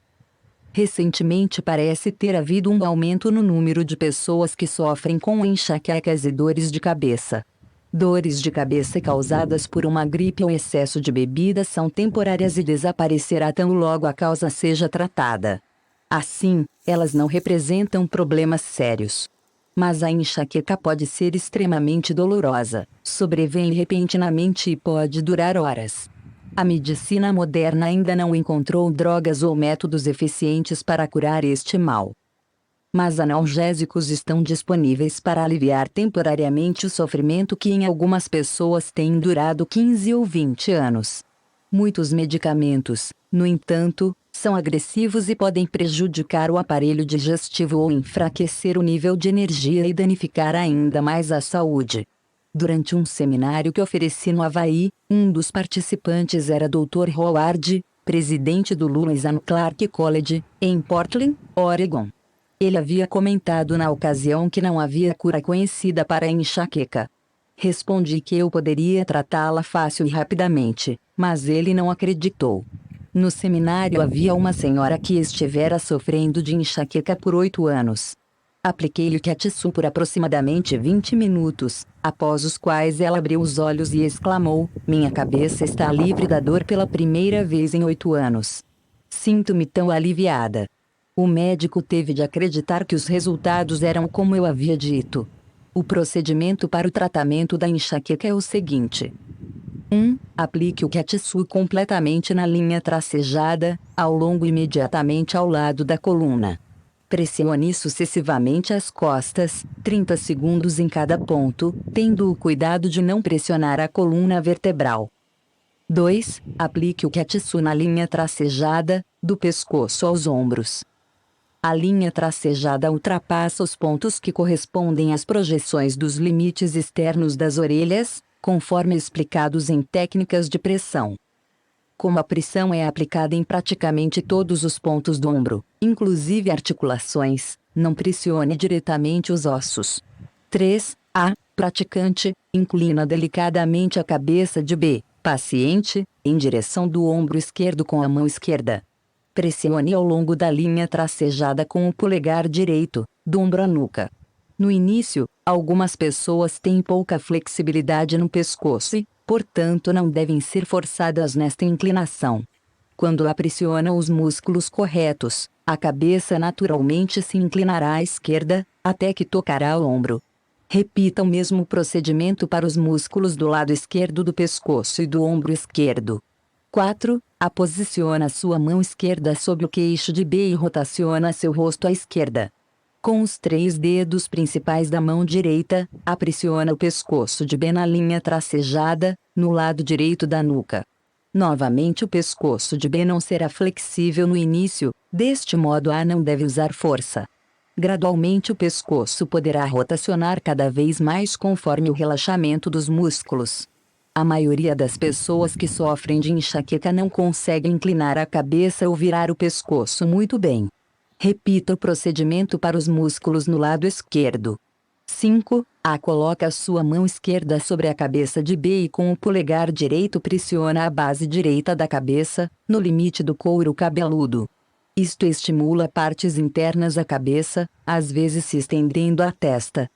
Recentemente parece ter havido um aumento no número de pessoas que sofrem com enxaquecas e dores de cabeça. Dores de cabeça causadas por uma gripe ou excesso de bebida são temporárias e desaparecerá tão logo a causa seja tratada. Assim, elas não representam problemas sérios. Mas a enxaqueca pode ser extremamente dolorosa, sobrevém repentinamente e pode durar horas. A medicina moderna ainda não encontrou drogas ou métodos eficientes para curar este mal. Mas analgésicos estão disponíveis para aliviar temporariamente o sofrimento que em algumas pessoas tem durado 15 ou 20 anos. Muitos medicamentos, no entanto, são agressivos e podem prejudicar o aparelho digestivo ou enfraquecer o nível de energia e danificar ainda mais a saúde. Durante um seminário que ofereci no Havaí, um dos participantes era Dr. Howard, presidente do Lewis and Clark College, em Portland, Oregon. Ele havia comentado na ocasião que não havia cura conhecida para a enxaqueca. Respondi que eu poderia tratá-la fácil e rapidamente, mas ele não acreditou. No seminário havia uma senhora que estivera sofrendo de enxaqueca por 8 anos. Apliquei-lhe Ketsu por aproximadamente 20 minutos, após os quais ela abriu os olhos e exclamou: "Minha cabeça está livre da dor pela primeira vez em 8 anos. Sinto-me tão aliviada." O médico teve de acreditar que os resultados eram como eu havia dito. O procedimento para o tratamento da enxaqueca é o seguinte: 1. Aplique o Ketsu completamente na linha tracejada, ao longo e imediatamente ao lado da coluna. Pressione sucessivamente as costas, 30 segundos em cada ponto, tendo o cuidado de não pressionar a coluna vertebral. 2. Aplique o Ketsu na linha tracejada, do pescoço aos ombros. A linha tracejada ultrapassa os pontos que correspondem às projeções dos limites externos das orelhas, conforme explicados em técnicas de pressão. Como a pressão é aplicada em praticamente todos os pontos do ombro, inclusive articulações, não pressione diretamente os ossos. 3. A praticante inclina delicadamente a cabeça de B, paciente, em direção do ombro esquerdo com a mão esquerda. Pressione ao longo da linha tracejada com o polegar direito, do ombro à nuca. No início, algumas pessoas têm pouca flexibilidade no pescoço e, portanto, não devem ser forçadas nesta inclinação. Quando pressionam os músculos corretos, a cabeça naturalmente se inclinará à esquerda, até que tocará o ombro. Repita o mesmo procedimento para os músculos do lado esquerdo do pescoço e do ombro esquerdo. 4. Posiciona sua mão esquerda sobre o queixo de B e rotaciona seu rosto à esquerda. Com os 3 dedos principais da mão direita, pressiona o pescoço de B na linha tracejada, no lado direito da nuca. Novamente o pescoço de B não será flexível no início, deste modo A não deve usar força. Gradualmente o pescoço poderá rotacionar cada vez mais conforme o relaxamento dos músculos. A maioria das pessoas que sofrem de enxaqueca não consegue inclinar a cabeça ou virar o pescoço muito bem. Repita o procedimento para os músculos no lado esquerdo. 5. Coloca sua mão esquerda sobre a cabeça de B e com o polegar direito pressiona a base direita da cabeça, no limite do couro cabeludo. Isto estimula partes internas da cabeça, às vezes se estendendo à testa.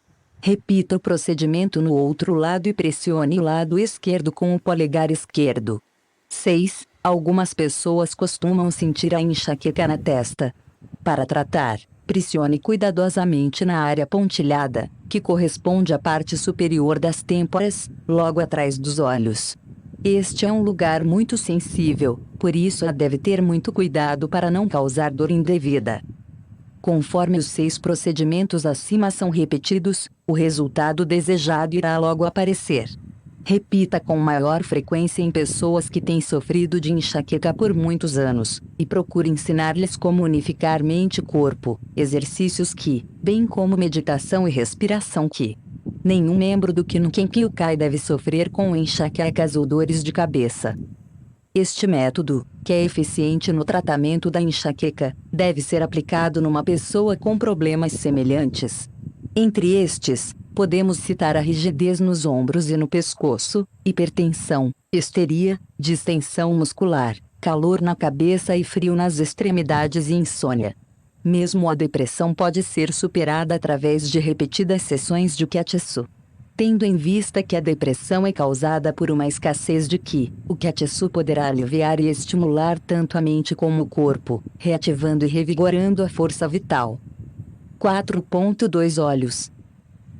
Repita o procedimento no outro lado e pressione o lado esquerdo com o polegar esquerdo. 6. Algumas pessoas costumam sentir a enxaqueca na testa. Para tratar, pressione cuidadosamente na área pontilhada, que corresponde à parte superior das têmporas, logo atrás dos olhos. Este é um lugar muito sensível, por isso deve ter muito cuidado para não causar dor indevida. Conforme os 6 procedimentos acima são repetidos, o resultado desejado irá logo aparecer. Repita com maior frequência em pessoas que têm sofrido de enxaqueca por muitos anos, e procure ensinar-lhes como unificar mente e corpo, exercícios que, bem como meditação e respiração que, nenhum membro do Kinken Kyukai deve sofrer com enxaquecas ou dores de cabeça. Este método, que é eficiente no tratamento da enxaqueca, deve ser aplicado numa pessoa com problemas semelhantes. Entre estes, podemos citar a rigidez nos ombros e no pescoço, hipertensão, histeria, distensão muscular, calor na cabeça e frio nas extremidades e insônia. Mesmo a depressão pode ser superada através de repetidas sessões de Ketsu. Tendo em vista que a depressão é causada por uma escassez de Qi, o Quetsu poderá aliviar e estimular tanto a mente como o corpo, reativando e revigorando a força vital. 4.2 Olhos.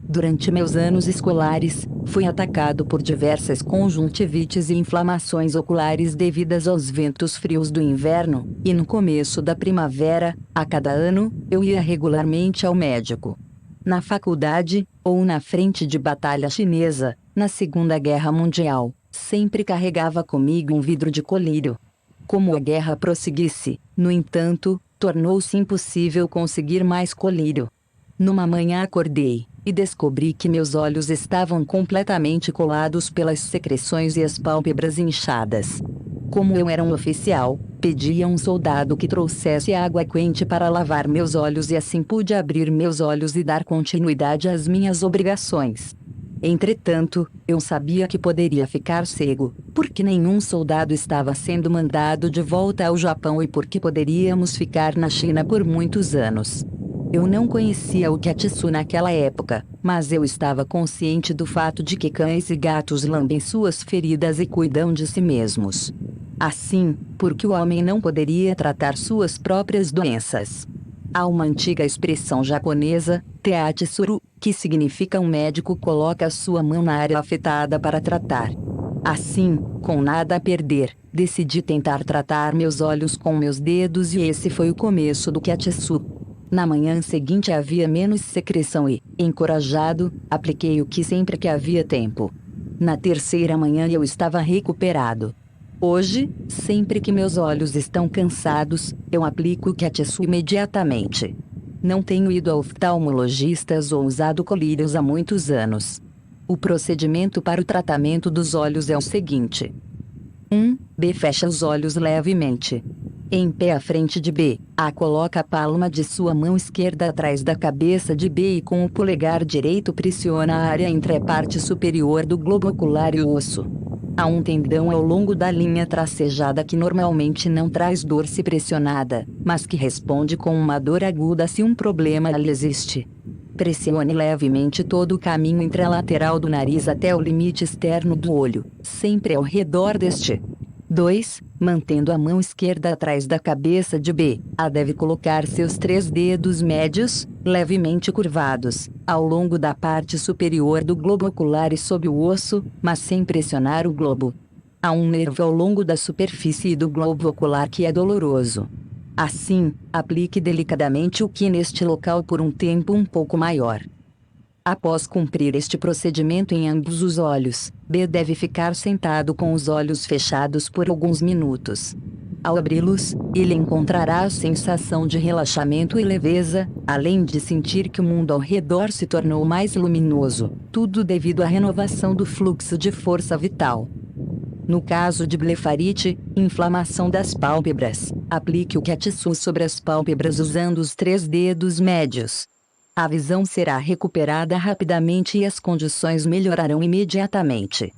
Durante meus anos escolares, fui atacado por diversas conjuntivites e inflamações oculares devidas aos ventos frios do inverno, e no começo da primavera, a cada ano, eu ia regularmente ao médico. Na faculdade, ou na frente de batalha chinesa, na Segunda Guerra Mundial, sempre carregava comigo um vidro de colírio. Como a guerra prosseguisse, no entanto, tornou-se impossível conseguir mais colírio. Numa manhã acordei, e descobri que meus olhos estavam completamente colados pelas secreções e as pálpebras inchadas. Como eu era um oficial, pedi a um soldado que trouxesse água quente para lavar meus olhos e assim pude abrir meus olhos e dar continuidade às minhas obrigações. Entretanto, eu sabia que poderia ficar cego, porque nenhum soldado estava sendo mandado de volta ao Japão e porque poderíamos ficar na China por muitos anos. Eu não conhecia o Quetsu naquela época, mas eu estava consciente do fato de que cães e gatos lambem suas feridas e cuidam de si mesmos. Assim, porque o homem não poderia tratar suas próprias doenças? Há uma antiga expressão japonesa, teatsuru, que significa um médico coloca sua mão na área afetada para tratar. Assim, com nada a perder, decidi tentar tratar meus olhos com meus dedos e esse foi o começo do Quetsu. Na manhã seguinte havia menos secreção e, encorajado, apliquei o Qi sempre que havia tempo. Na terceira manhã eu estava recuperado. Hoje, sempre que meus olhos estão cansados, eu aplico o Quetsu imediatamente. Não tenho ido a oftalmologistas ou usado colírios há muitos anos. O procedimento para o tratamento dos olhos é o seguinte. 1. B. Fecha os olhos levemente. Em pé à frente de B, A coloca a palma de sua mão esquerda atrás da cabeça de B e com o polegar direito pressiona a área entre a parte superior do globo ocular e o osso. Há um tendão ao longo da linha tracejada que normalmente não traz dor se pressionada, mas que responde com uma dor aguda se um problema ali existe. Pressione levemente todo o caminho entre a lateral do nariz até o limite externo do olho, sempre ao redor deste. 2. Mantendo a mão esquerda atrás da cabeça de B, A deve colocar seus 3 dedos médios, levemente curvados, ao longo da parte superior do globo ocular e sob o osso, mas sem pressionar o globo. Há um nervo ao longo da superfície do globo ocular que é doloroso. Assim, aplique delicadamente o Qi neste local por um tempo um pouco maior. Após cumprir este procedimento em ambos os olhos, B deve ficar sentado com os olhos fechados por alguns minutos. Ao abri-los, ele encontrará a sensação de relaxamento e leveza, além de sentir que o mundo ao redor se tornou mais luminoso, tudo devido à renovação do fluxo de força vital. No caso de blefarite, inflamação das pálpebras, aplique o Quetsu sobre as pálpebras usando os 3 dedos médios. A visão será recuperada rapidamente e as condições melhorarão imediatamente.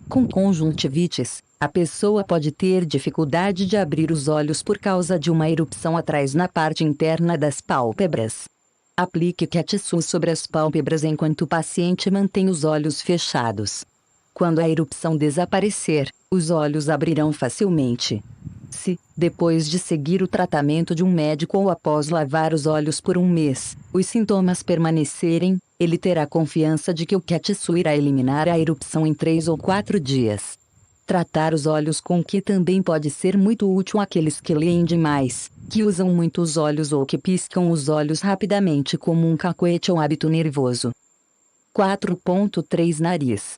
Com conjuntivites, a pessoa pode ter dificuldade de abrir os olhos por causa de uma erupção atrás na parte interna das pálpebras. Aplique Quetsu sobre as pálpebras enquanto o paciente mantém os olhos fechados. Quando a erupção desaparecer, os olhos abrirão facilmente. Se, depois de seguir o tratamento de um médico ou após lavar os olhos por um mês, os sintomas permanecerem, ele terá confiança de que o Quetsu irá eliminar a erupção em 3 ou 4 dias. Tratar os olhos com Qi também pode ser muito útil àqueles que leem demais, que usam muito os olhos ou que piscam os olhos rapidamente como um cacuete ou hábito nervoso. 4.3 Nariz.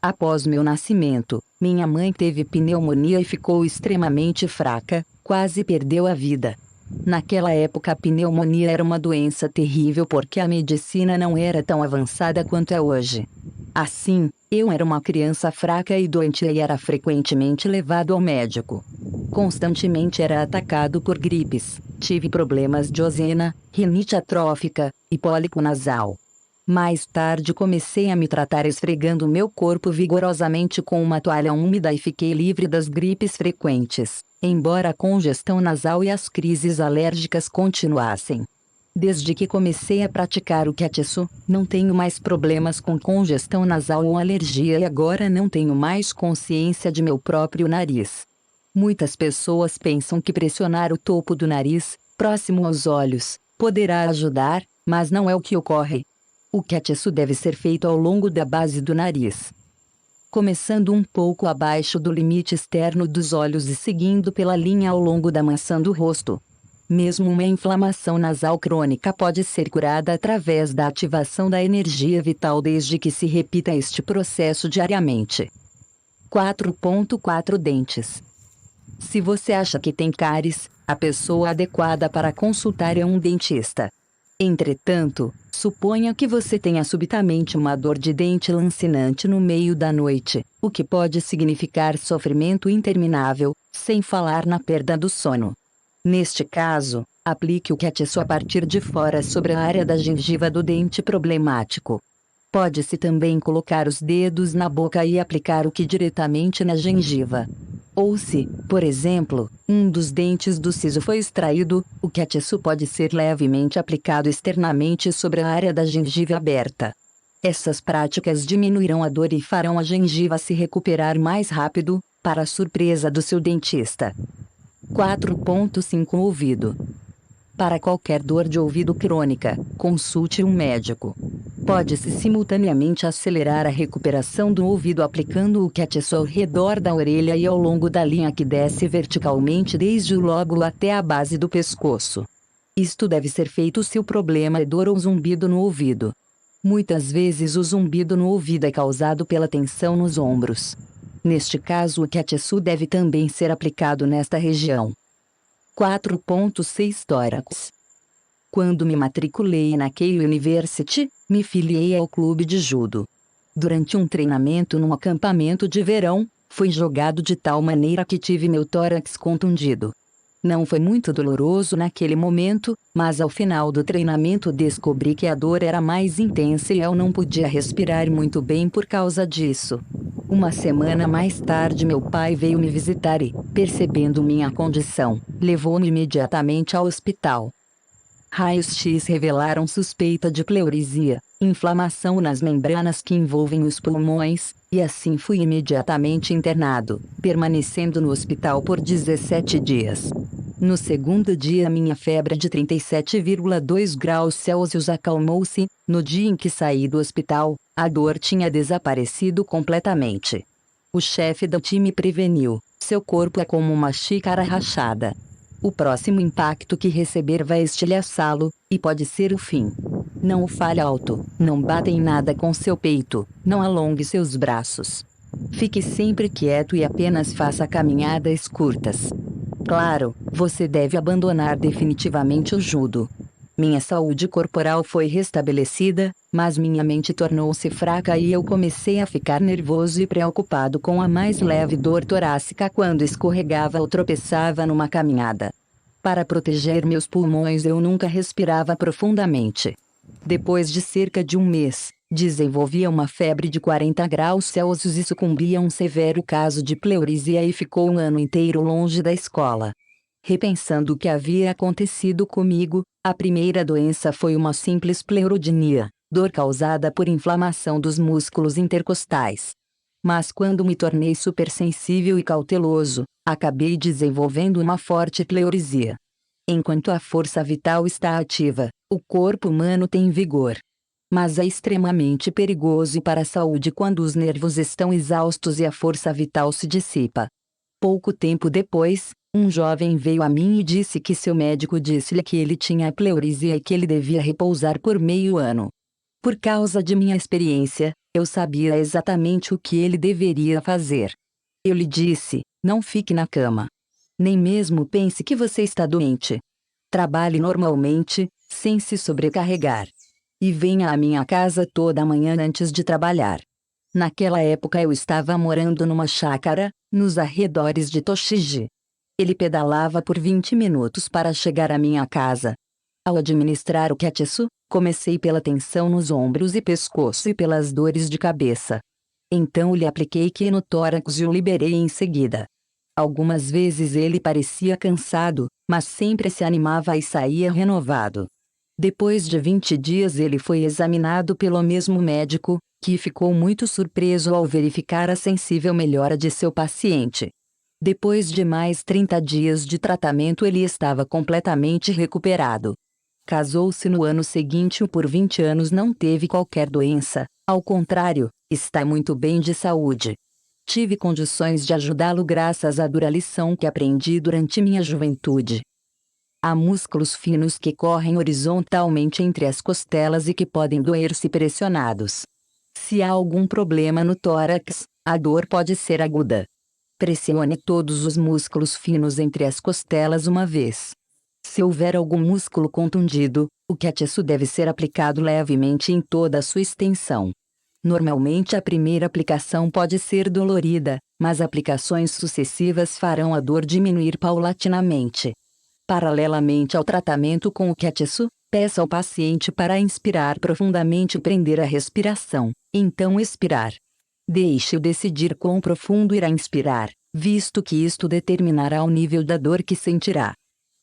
Após meu nascimento, minha mãe teve pneumonia e ficou extremamente fraca, quase perdeu a vida. Naquela época a pneumonia era uma doença terrível porque a medicina não era tão avançada quanto é hoje. Assim, eu era uma criança fraca e doente e era frequentemente levado ao médico. Constantemente era atacado por gripes, tive problemas de ozena, rinite atrófica e pólipo nasal. Mais tarde comecei a me tratar esfregando meu corpo vigorosamente com uma toalha úmida e fiquei livre das gripes frequentes, embora a congestão nasal e as crises alérgicas continuassem. Desde que comecei a praticar o Katsu, não tenho mais problemas com congestão nasal ou alergia e agora não tenho mais consciência de meu próprio nariz. Muitas pessoas pensam que pressionar o topo do nariz, próximo aos olhos, poderá ajudar, mas não é o que ocorre. O Katsu deve ser feito ao longo da base do nariz, começando um pouco abaixo do limite externo dos olhos e seguindo pela linha ao longo da maçã do rosto. Mesmo uma inflamação nasal crônica pode ser curada através da ativação da energia vital desde que se repita este processo diariamente. 4.4 Dentes. Se você acha que tem cáries, a pessoa adequada para consultar é um dentista. Entretanto, suponha que você tenha subitamente uma dor de dente lancinante no meio da noite, o que pode significar sofrimento interminável, sem falar na perda do sono. Neste caso, aplique o Katsu a partir de fora sobre a área da gengiva do dente problemático. Pode-se também colocar os dedos na boca e aplicar o que diretamente na gengiva. Ou se, por exemplo, um dos dentes do siso foi extraído, o Katsu pode ser levemente aplicado externamente sobre a área da gengiva aberta. Essas práticas diminuirão a dor e farão a gengiva se recuperar mais rápido, para a surpresa do seu dentista. 4.5 Ouvido. Para qualquer dor de ouvido crônica, consulte um médico. Pode-se simultaneamente acelerar a recuperação do ouvido aplicando o Katsu ao redor da orelha e ao longo da linha que desce verticalmente desde o lóbulo até a base do pescoço. Isto deve ser feito se o problema é dor ou zumbido no ouvido. Muitas vezes o zumbido no ouvido é causado pela tensão nos ombros. Neste caso o Katsu deve também ser aplicado nesta região. 4.6 Tórax. Quando me matriculei na Keio University, me filiei ao clube de judo. Durante um treinamento num acampamento de verão, fui jogado de tal maneira que tive meu tórax contundido. Não foi muito doloroso naquele momento, mas ao final do treinamento descobri que a dor era mais intensa e eu não podia respirar muito bem por causa disso. Uma semana mais tarde meu pai veio me visitar e, percebendo minha condição, levou-me imediatamente ao hospital. Raios-X revelaram suspeita de pleurisia, inflamação nas membranas que envolvem os pulmões, e assim fui imediatamente internado, permanecendo no hospital por 17 dias. No segundo dia minha febre de 37,2 graus Celsius acalmou-se. No dia em que saí do hospital, a dor tinha desaparecido completamente. O chefe do time preveniu: seu corpo é como uma xícara rachada. O próximo impacto que receber vai estilhaçá-lo, e pode ser o fim. Não o fale alto, não bata em nada com seu peito, não alongue seus braços. Fique sempre quieto e apenas faça caminhadas curtas. Claro, você deve abandonar definitivamente o judo. Minha saúde corporal foi restabelecida, mas minha mente tornou-se fraca e eu comecei a ficar nervoso e preocupado com a mais leve dor torácica quando escorregava ou tropeçava numa caminhada. Para proteger meus pulmões eu nunca respirava profundamente. Depois de cerca de um mês, desenvolvia uma febre de 40 graus Celsius e sucumbia a um severo caso de pleurisia e ficou um ano inteiro longe da escola. Repensando o que havia acontecido comigo, a primeira doença foi uma simples pleurodinia, dor causada por inflamação dos músculos intercostais. Mas quando me tornei supersensível e cauteloso, acabei desenvolvendo uma forte pleurisia. Enquanto a força vital está ativa, o corpo humano tem vigor. Mas é extremamente perigoso para a saúde quando os nervos estão exaustos e a força vital se dissipa. Pouco tempo depois, um jovem veio a mim e disse que seu médico disse-lhe que ele tinha pleurisia e que ele devia repousar por meio ano. Por causa de minha experiência, eu sabia exatamente o que ele deveria fazer. Eu lhe disse: não fique na cama. Nem mesmo pense que você está doente. Trabalhe normalmente, sem se sobrecarregar. E venha à minha casa toda manhã antes de trabalhar. Naquela época eu estava morando numa chácara, nos arredores de Toshiji. Ele pedalava por 20 minutos para chegar à minha casa. Ao administrar o Katsu, comecei pela tensão nos ombros e pescoço e pelas dores de cabeça. Então lhe apliquei Ki no tórax e o liberei em seguida. Algumas vezes ele parecia cansado, mas sempre se animava e saía renovado. Depois de 20 dias ele foi examinado pelo mesmo médico, que ficou muito surpreso ao verificar a sensível melhora de seu paciente. Depois de mais 30 dias de tratamento ele estava completamente recuperado. Casou-se no ano seguinte e por 20 anos não teve qualquer doença, ao contrário, está muito bem de saúde. Tive condições de ajudá-lo graças à dura lição que aprendi durante minha juventude. Há músculos finos que correm horizontalmente entre as costelas e que podem doer se pressionados. Se há algum problema no tórax, a dor pode ser aguda. Pressione todos os músculos finos entre as costelas uma vez. Se houver algum músculo contundido, o Quetsu deve ser aplicado levemente em toda a sua extensão. Normalmente a primeira aplicação pode ser dolorida, mas aplicações sucessivas farão a dor diminuir paulatinamente. Paralelamente ao tratamento com o Quetsu, peça ao paciente para inspirar profundamente e prender a respiração, então expirar. Deixe-o decidir quão profundo irá inspirar, visto que isto determinará o nível da dor que sentirá.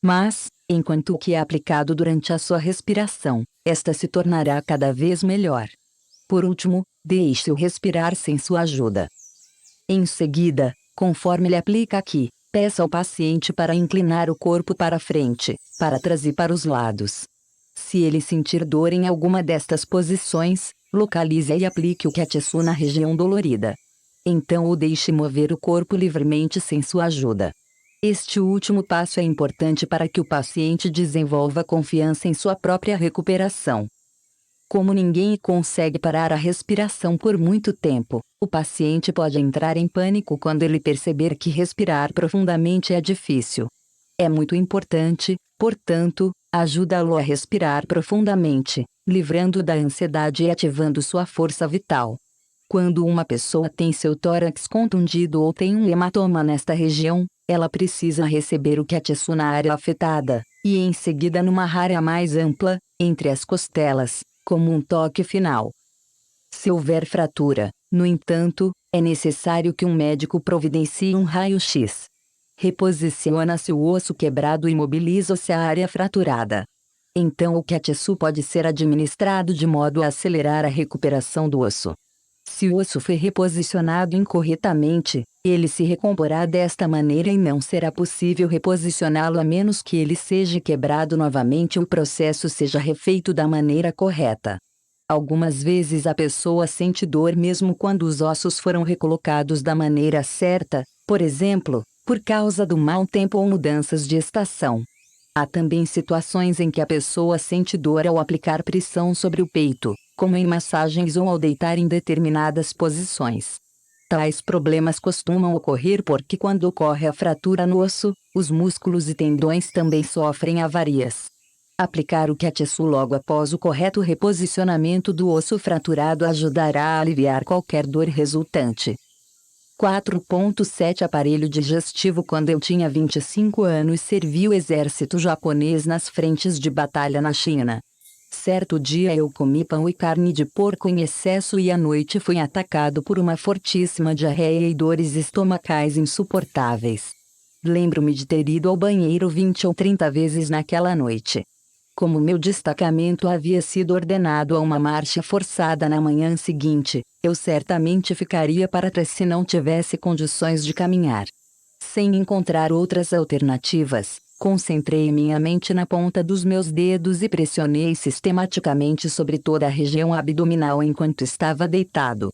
Mas, enquanto o que é aplicado durante a sua respiração, esta se tornará cada vez melhor. Por último, deixe-o respirar sem sua ajuda. Em seguida, conforme ele aplica aqui, peça ao paciente para inclinar o corpo para frente, para trás e para os lados. Se ele sentir dor em alguma destas posições, localize e aplique o Quetsu na região dolorida. Então o deixe mover o corpo livremente sem sua ajuda. Este último passo é importante para que o paciente desenvolva confiança em sua própria recuperação. Como ninguém consegue parar a respiração por muito tempo, o paciente pode entrar em pânico quando ele perceber que respirar profundamente é difícil. É muito importante, portanto, ajudá-lo a respirar profundamente, livrando da ansiedade e ativando sua força vital. Quando uma pessoa tem seu tórax contundido ou tem um hematoma nesta região, ela precisa receber o Quetsu na área afetada, e em seguida numa área mais ampla, entre as costelas, como um toque final. Se houver fratura, no entanto, é necessário que um médico providencie um raio-x. Reposiciona-se o osso quebrado e imobiliza-se a área fraturada. Então o Quetsu pode ser administrado de modo a acelerar a recuperação do osso. Se o osso foi reposicionado incorretamente, ele se recomporá desta maneira e não será possível reposicioná-lo a menos que ele seja quebrado novamente e o processo seja refeito da maneira correta. Algumas vezes a pessoa sente dor mesmo quando os ossos foram recolocados da maneira certa, por exemplo, por causa do mau tempo ou mudanças de estação. Há também situações em que a pessoa sente dor ao aplicar pressão sobre o peito, como em massagens ou ao deitar em determinadas posições. Tais problemas costumam ocorrer porque quando ocorre a fratura no osso, os músculos e tendões também sofrem avarias. Aplicar o Quetsu logo após o correto reposicionamento do osso fraturado ajudará a aliviar qualquer dor resultante. 4.7 Aparelho digestivo. Quando eu tinha 25 anos servi o exército japonês nas frentes de batalha na China. Certo dia eu comi pão e carne de porco em excesso e à noite fui atacado por uma fortíssima diarreia e dores estomacais insuportáveis. Lembro-me de ter ido ao banheiro 20 ou 30 vezes naquela noite. Como meu destacamento havia sido ordenado a uma marcha forçada na manhã seguinte, eu certamente ficaria para trás se não tivesse condições de caminhar. Sem encontrar outras alternativas, concentrei minha mente na ponta dos meus dedos e pressionei sistematicamente sobre toda a região abdominal enquanto estava deitado.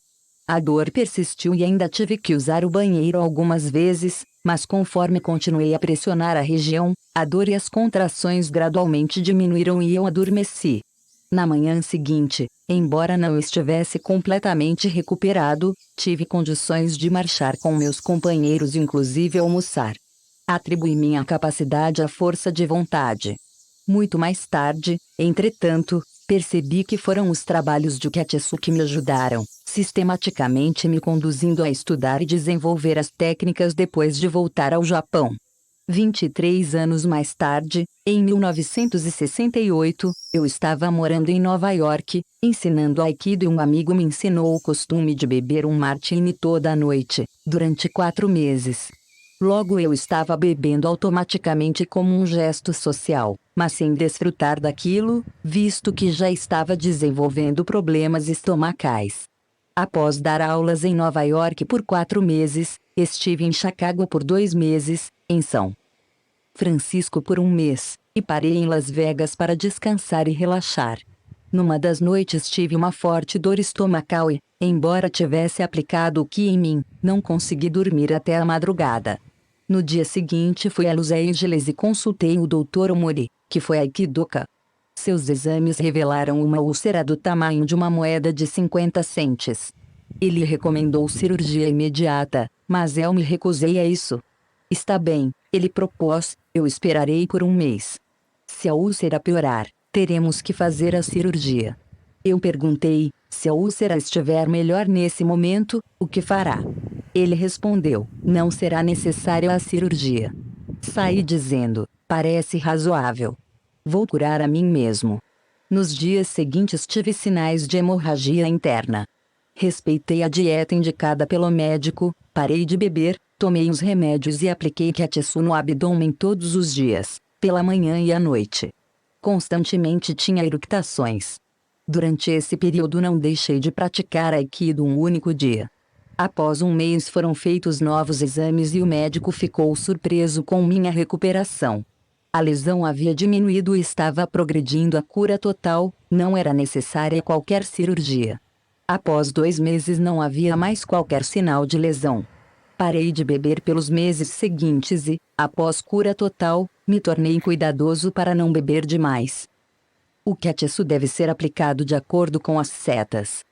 A dor persistiu e ainda tive que usar o banheiro algumas vezes, mas conforme continuei a pressionar a região, a dor e as contrações gradualmente diminuíram e eu adormeci. Na manhã seguinte, embora não estivesse completamente recuperado, tive condições de marchar com meus companheiros e inclusive almoçar. Atribuí minha capacidade à força de vontade. Muito mais tarde, entretanto, percebi que foram os trabalhos de Quetsu que me ajudaram, sistematicamente me conduzindo a estudar e desenvolver as técnicas depois de voltar ao Japão. 23 anos mais tarde, em 1968, eu estava morando em Nova York, ensinando Aikido e um amigo me ensinou o costume de beber um martini toda a noite, durante 4 meses. Logo eu estava bebendo automaticamente como um gesto social, mas sem desfrutar daquilo, visto que já estava desenvolvendo problemas estomacais. Após dar aulas em Nova York por 4 meses, estive em Chicago por 2 meses, em São Francisco por 1 mês, e parei em Las Vegas para descansar e relaxar. Numa das noites tive uma forte dor estomacal e, embora tivesse aplicado o que em mim, não consegui dormir até a madrugada. No dia seguinte fui a Los Angeles e consultei o Dr. Omori, que foi aikidoka. Seus exames revelaram uma úlcera do tamanho de uma moeda de 50 centes. Ele recomendou cirurgia imediata, mas eu me recusei a isso. Está bem, ele propôs, eu esperarei por 1 mês. Se a úlcera piorar, teremos que fazer a cirurgia. Eu perguntei, se a úlcera estiver melhor nesse momento, o que fará? Ele respondeu, não será necessária a cirurgia. Saí dizendo, parece razoável. Vou curar a mim mesmo. Nos dias seguintes tive sinais de hemorragia interna. Respeitei a dieta indicada pelo médico, parei de beber, tomei os remédios e apliquei Kiatsu no abdômen todos os dias, pela manhã e à noite. Constantemente tinha eructações. Durante esse período não deixei de praticar Aikido um único dia. Após 1 mês foram feitos novos exames e o médico ficou surpreso com minha recuperação. A lesão havia diminuído e estava progredindo a cura total, não era necessária qualquer cirurgia. Após 2 meses não havia mais qualquer sinal de lesão. Parei de beber pelos meses seguintes e, após cura total, me tornei cuidadoso para não beber demais. O Kiatsu deve ser aplicado de acordo com as setas.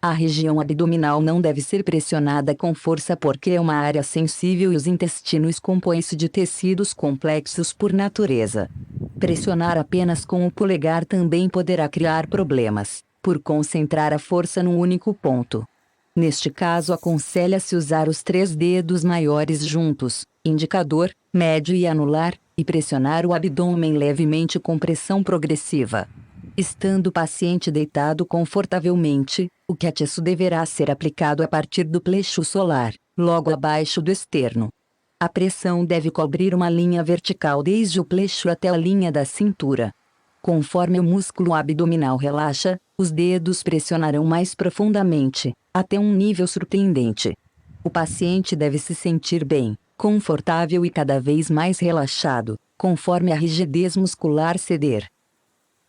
A região abdominal não deve ser pressionada com força porque é uma área sensível e os intestinos compõem-se de tecidos complexos por natureza. Pressionar apenas com o polegar também poderá criar problemas, por concentrar a força num único ponto. Neste caso aconselha-se usar os 3 dedos maiores juntos, indicador, médio e anular, e pressionar o abdômen levemente com pressão progressiva. Estando o paciente deitado confortavelmente, o Kiatsu deverá ser aplicado a partir do plexo solar, logo abaixo do externo. A pressão deve cobrir uma linha vertical desde o plexo até a linha da cintura. Conforme o músculo abdominal relaxa, os dedos pressionarão mais profundamente, até um nível surpreendente. O paciente deve se sentir bem, confortável e cada vez mais relaxado, conforme a rigidez muscular ceder.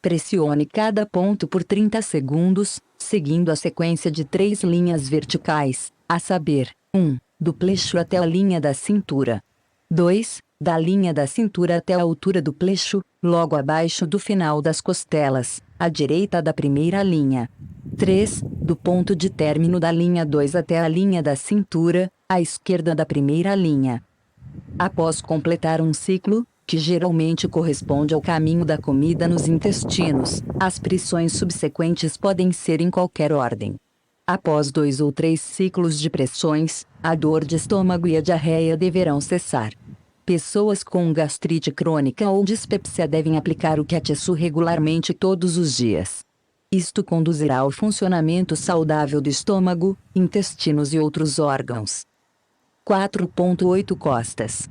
Pressione cada ponto por 30 segundos, seguindo a sequência de 3 linhas verticais, a saber, 1, do plexo até a linha da cintura. 2, da linha da cintura até a altura do plexo, logo abaixo do final das costelas, à direita da primeira linha. 3, do ponto de término da linha 2 até a linha da cintura, à esquerda da primeira linha. Após completar um ciclo, que geralmente corresponde ao caminho da comida nos intestinos, as pressões subsequentes podem ser em qualquer ordem. Após 2 ou 3 ciclos de pressões, a dor de estômago e a diarreia deverão cessar. Pessoas com gastrite crônica ou dispepsia devem aplicar o Kiatsu regularmente todos os dias. Isto conduzirá ao funcionamento saudável do estômago, intestinos e outros órgãos. 4.8 Costas.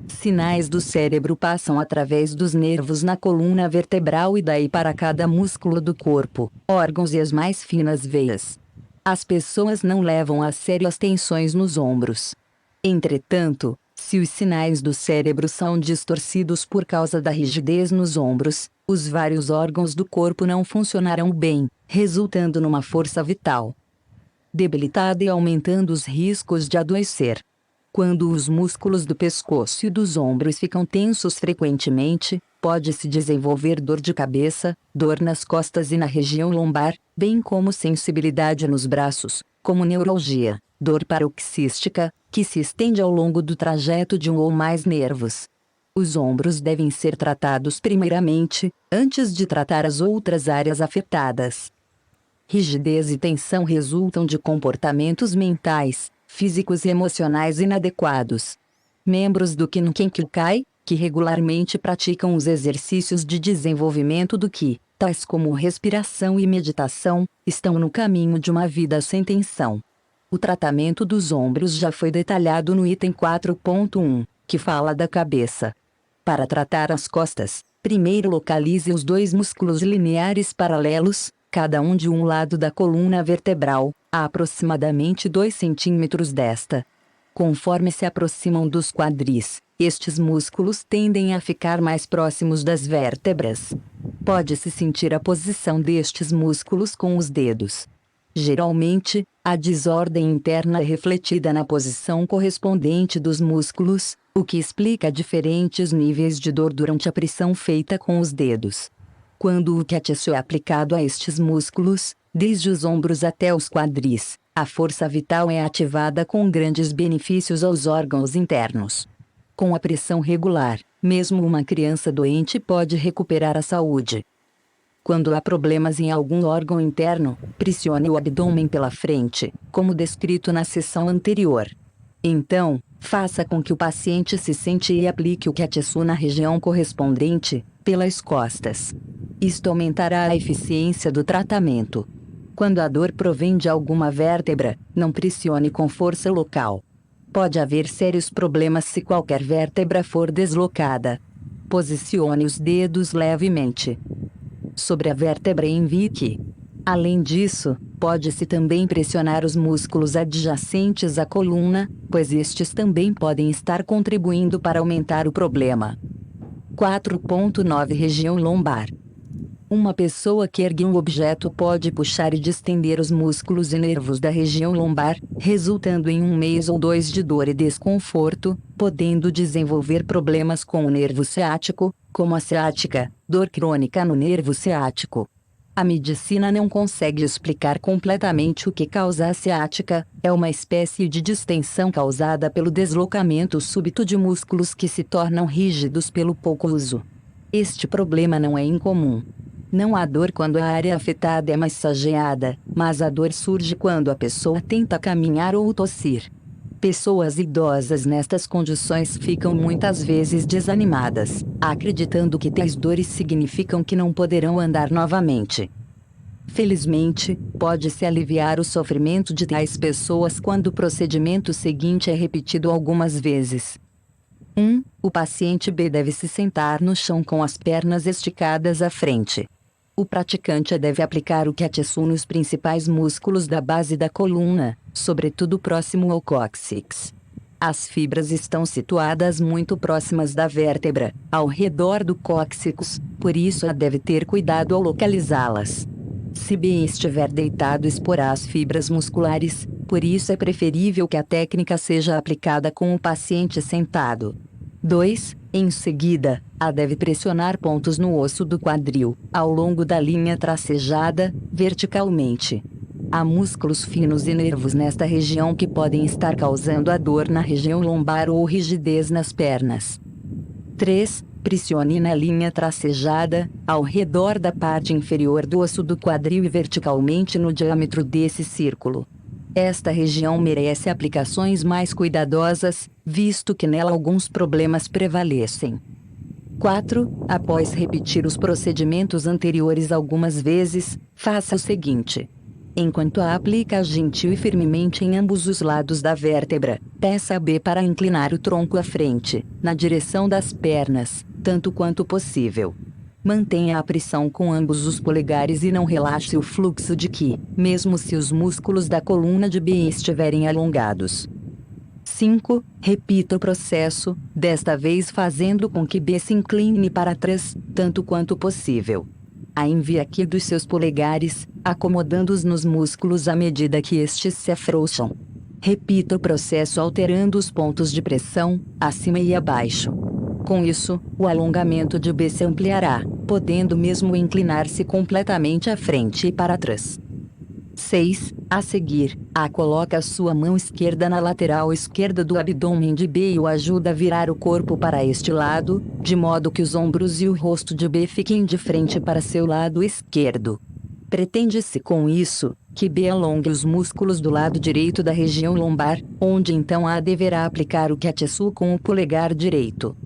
Sinais do cérebro passam através dos nervos na coluna vertebral e daí para cada músculo do corpo, órgãos e as mais finas veias. As pessoas não levam a sério as tensões nos ombros. Entretanto, se os sinais do cérebro são distorcidos por causa da rigidez nos ombros, os vários órgãos do corpo não funcionarão bem, resultando numa força vital debilitada e aumentando os riscos de adoecer. Quando os músculos do pescoço e dos ombros ficam tensos frequentemente, pode-se desenvolver dor de cabeça, dor nas costas e na região lombar, bem como sensibilidade nos braços, como neuralgia, dor paroxística, que se estende ao longo do trajeto de um ou mais nervos. Os ombros devem ser tratados primeiramente, antes de tratar as outras áreas afetadas. Rigidez e tensão resultam de comportamentos mentais, físicos e emocionais inadequados. Membros do Kinkenkyukai, que regularmente praticam os exercícios de desenvolvimento do Ki, tais como respiração e meditação, estão no caminho de uma vida sem tensão. O tratamento dos ombros já foi detalhado no item 4.1, que fala da cabeça. Para tratar as costas, primeiro localize os dois músculos lineares paralelos, cada um de um lado da coluna vertebral, a aproximadamente 2 centímetros desta. Conforme se aproximam dos quadris, estes músculos tendem a ficar mais próximos das vértebras. Pode-se sentir a posição destes músculos com os dedos. Geralmente, a desordem interna é refletida na posição correspondente dos músculos, o que explica diferentes níveis de dor durante a pressão feita com os dedos. Quando o QTSO é aplicado a estes músculos, desde os ombros até os quadris, a força vital é ativada com grandes benefícios aos órgãos internos. Com a pressão regular, mesmo uma criança doente pode recuperar a saúde. Quando há problemas em algum órgão interno, pressione o abdômen pela frente, como descrito na seção anterior. Então, faça com que o paciente se sente e aplique o QTSO na região correspondente, pelas costas. Isto aumentará a eficiência do tratamento. Quando a dor provém de alguma vértebra, não pressione com força local. Pode haver sérios problemas se qualquer vértebra for deslocada. Posicione os dedos levemente sobre a vértebra e indique. Além disso, pode-se também pressionar os músculos adjacentes à coluna, pois estes também podem estar contribuindo para aumentar o problema. 4.9 Região lombar. Uma pessoa que ergue um objeto pode puxar e distender os músculos e nervos da região lombar, resultando em um mês ou dois de dor e desconforto, podendo desenvolver problemas com o nervo ciático, como a ciática, dor crônica no nervo ciático. A medicina não consegue explicar completamente o que causa a ciática, é uma espécie de distensão causada pelo deslocamento súbito de músculos que se tornam rígidos pelo pouco uso. Este problema não é incomum. Não há dor quando a área afetada é massageada, mas a dor surge quando a pessoa tenta caminhar ou tossir. Pessoas idosas nestas condições ficam muitas vezes desanimadas, acreditando que tais dores significam que não poderão andar novamente. Felizmente, pode-se aliviar o sofrimento de tais pessoas quando o procedimento seguinte é repetido algumas vezes. 1. O paciente B deve se sentar no chão com as pernas esticadas à frente. O praticante deve aplicar o QTSO nos principais músculos da base da coluna, sobretudo próximo ao cóccix. As fibras estão situadas muito próximas da vértebra, ao redor do cóccix, por isso deve ter cuidado ao localizá-las. Se B estiver deitado, exporá as fibras musculares, por isso é preferível que a técnica seja aplicada com o paciente sentado. 2. Em seguida, A deve pressionar pontos no osso do quadril, ao longo da linha tracejada, verticalmente. Há músculos finos e nervos nesta região que podem estar causando a dor na região lombar ou rigidez nas pernas. 3. Pressione na linha tracejada, ao redor da parte inferior do osso do quadril e verticalmente no diâmetro desse círculo. Esta região merece aplicações mais cuidadosas, visto que nela alguns problemas prevalecem. 4. Após repetir os procedimentos anteriores algumas vezes, faça o seguinte. Enquanto A aplica gentil e firmemente em ambos os lados da vértebra, peça a B para inclinar o tronco à frente, na direção das pernas, tanto quanto possível. Mantenha a pressão com ambos os polegares e não relaxe o fluxo de Qi, mesmo se os músculos da coluna de B estiverem alongados. 5. Repita o processo, desta vez fazendo com que B se incline para trás, tanto quanto possível. Envie aqui dos seus polegares, acomodando-os nos músculos à medida que estes se afrouxam. Repita o processo alterando os pontos de pressão, acima e abaixo. Com isso, o alongamento de B se ampliará, podendo mesmo inclinar-se completamente à frente e para trás. 6. A seguir, A coloca a sua mão esquerda na lateral esquerda do abdômen de B e o ajuda a virar o corpo para este lado, de modo que os ombros e o rosto de B fiquem de frente para seu lado esquerdo. Pretende-se com isso, que B alongue os músculos do lado direito da região lombar, onde então A deverá aplicar o QTSO com o polegar direito.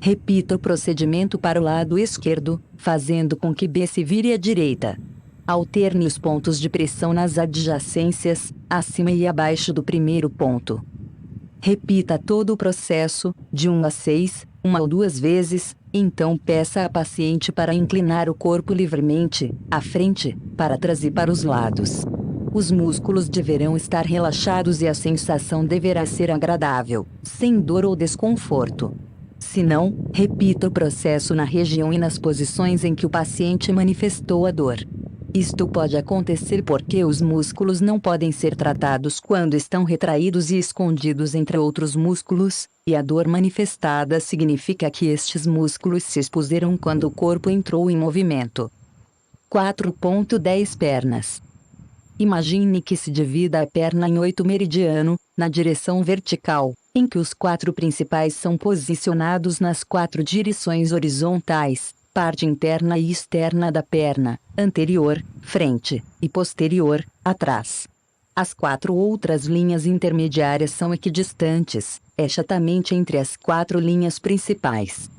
Repita o procedimento para o lado esquerdo, fazendo com que B se vire à direita. Alterne os pontos de pressão nas adjacências, acima e abaixo do primeiro ponto. Repita todo o processo, de 1 a 6, uma ou duas vezes, então peça à paciente para inclinar o corpo livremente, à frente, para trás e para os lados. Os músculos deverão estar relaxados e a sensação deverá ser agradável, sem dor ou desconforto. Se não, repita o processo na região e nas posições em que o paciente manifestou a dor. Isto pode acontecer porque os músculos não podem ser tratados quando estão retraídos e escondidos entre outros músculos, e a dor manifestada significa que estes músculos se expuseram quando o corpo entrou em movimento. 4.10 Pernas. Imagine que se divida a perna em 8 meridiano, na direção vertical, em que os 4 principais são posicionados nas 4 direções horizontais, parte interna e externa da perna, anterior, frente, e posterior, atrás. As 4 outras linhas intermediárias são equidistantes, exatamente entre as 4 linhas principais.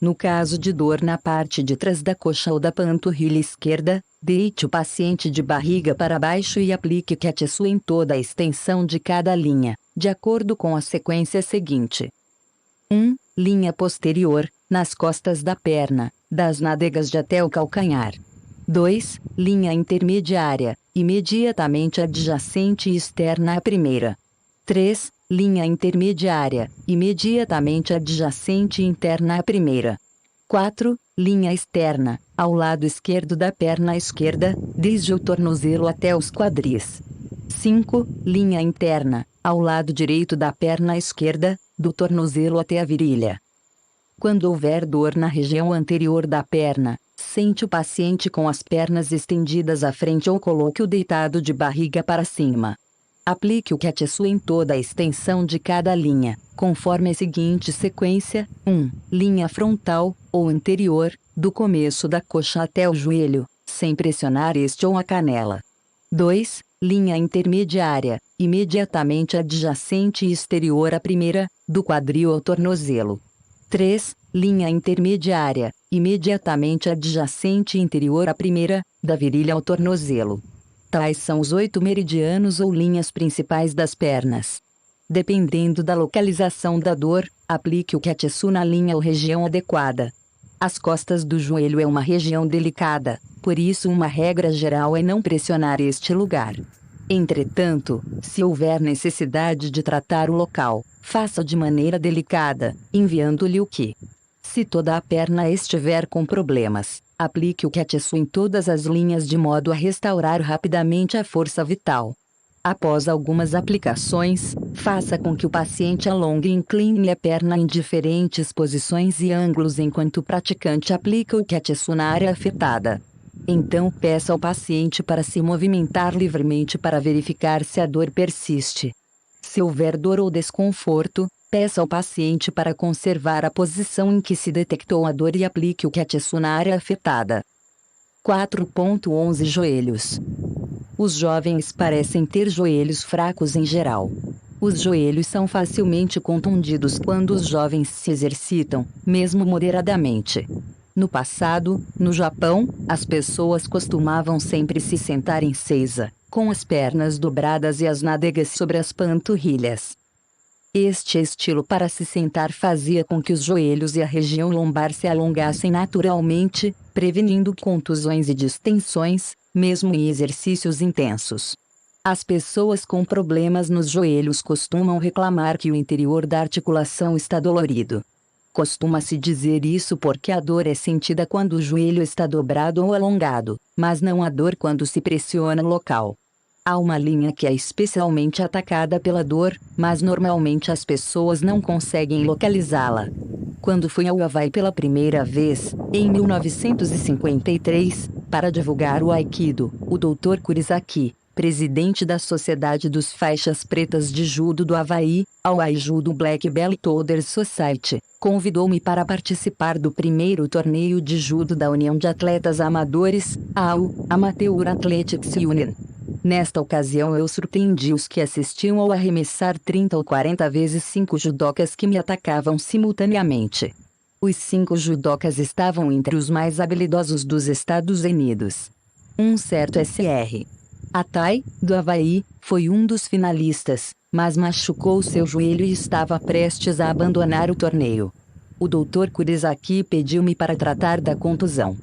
No caso de dor na parte de trás da coxa ou da panturrilha esquerda, deite o paciente de barriga para baixo e aplique Ketsu em toda a extensão de cada linha, de acordo com a sequência seguinte. 1. Linha posterior, nas costas da perna, das nádegas de até o calcanhar. 2. Linha intermediária, imediatamente adjacente e externa à primeira. 3. Linha intermediária, imediatamente adjacente e interna à primeira. 4. Linha externa, ao lado esquerdo da perna esquerda, desde o tornozelo até os quadris. 5. Linha interna, ao lado direito da perna esquerda, do tornozelo até a virilha. Quando houver dor na região anterior da perna, sente o paciente com as pernas estendidas à frente ou coloque-o deitado de barriga para cima. Aplique o Ketsu em toda a extensão de cada linha, conforme a seguinte sequência: 1. Linha frontal, ou anterior, do começo da coxa até o joelho, sem pressionar este ou a canela. 2. Linha intermediária, imediatamente adjacente e exterior à primeira, do quadril ao tornozelo. 3. Linha intermediária, imediatamente adjacente e interior à primeira, da virilha ao tornozelo. Tais são os 8 meridianos ou linhas principais das pernas. Dependendo da localização da dor, aplique o Ketsu na linha ou região adequada. As costas do joelho é uma região delicada, por isso uma regra geral é não pressionar este lugar. Entretanto, se houver necessidade de tratar o local, faça de maneira delicada, enviando-lhe o Ki. Se toda a perna estiver com problemas, aplique o Ketsu em todas as linhas de modo a restaurar rapidamente a força vital. Após algumas aplicações, faça com que o paciente alongue e incline a perna em diferentes posições e ângulos enquanto o praticante aplica o Ketsu na área afetada. Então peça ao paciente para se movimentar livremente para verificar se a dor persiste. Se houver dor ou desconforto, peça ao paciente para conservar a posição em que se detectou a dor e aplique o Ketsu na área afetada. 4.11 Joelhos. Os jovens parecem ter joelhos fracos em geral. Os joelhos são facilmente contundidos quando os jovens se exercitam, mesmo moderadamente. No passado, no Japão, as pessoas costumavam sempre se sentar em seiza, com as pernas dobradas e as nádegas sobre as panturrilhas. Este estilo para se sentar fazia com que os joelhos e a região lombar se alongassem naturalmente, prevenindo contusões e distensões, mesmo em exercícios intensos. As pessoas com problemas nos joelhos costumam reclamar que o interior da articulação está dolorido. Costuma-se dizer isso porque a dor é sentida quando o joelho está dobrado ou alongado, mas não há dor quando se pressiona o local. Há uma linha que é especialmente atacada pela dor, mas normalmente as pessoas não conseguem localizá-la. Quando fui ao Havaí pela primeira vez, em 1953, para divulgar o Aikido, o Dr. Kurizaki, presidente da Sociedade dos Faixas Pretas de Judo do Havaí, Hawaii Judo Black Belt Holders Society, convidou-me para participar do primeiro torneio de judo da União de Atletas Amadores, AAU, Amateur Athletics Union. Nesta ocasião eu surpreendi os que assistiam ao arremessar 30 ou 40 vezes 5 judocas que me atacavam simultaneamente. Os 5 judocas estavam entre os mais habilidosos dos Estados Unidos. Um certo Sr. Atai, do Havaí, foi um dos finalistas, mas machucou seu joelho e estava prestes a abandonar o torneio. O Dr. Kurizaki pediu-me para tratar da contusão.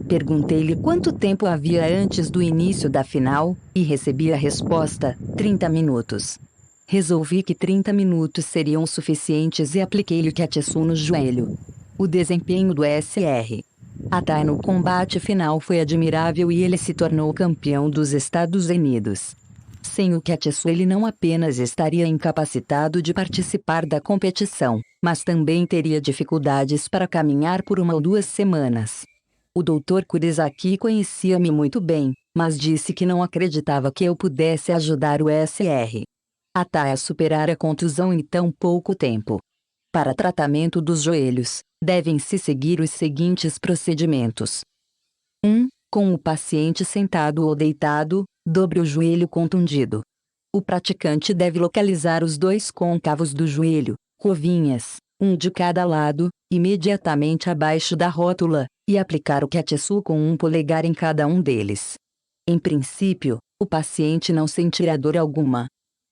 Perguntei-lhe quanto tempo havia antes do início da final, e recebi a resposta: 30 minutos. Resolvi que 30 minutos seriam suficientes e apliquei-lhe o Katsu no joelho. O desempenho do Sr. Atai no combate final foi admirável e ele se tornou campeão dos Estados Unidos. Sem o Katsu ele não apenas estaria incapacitado de participar da competição, mas também teria dificuldades para caminhar por 1 ou 2 semanas. O Dr. Kurizaki conhecia-me muito bem, mas disse que não acreditava que eu pudesse ajudar o Sr. Atai a superar a contusão em tão pouco tempo. Para tratamento dos joelhos, devem-se seguir os seguintes procedimentos. 1. Com o paciente sentado ou deitado, dobre o joelho contundido. O praticante deve localizar os 2 côncavos do joelho, covinhas, um de cada lado, imediatamente abaixo da rótula, e aplicar o Katsu com 1 polegar em cada um deles. Em princípio, o paciente não sentirá dor alguma.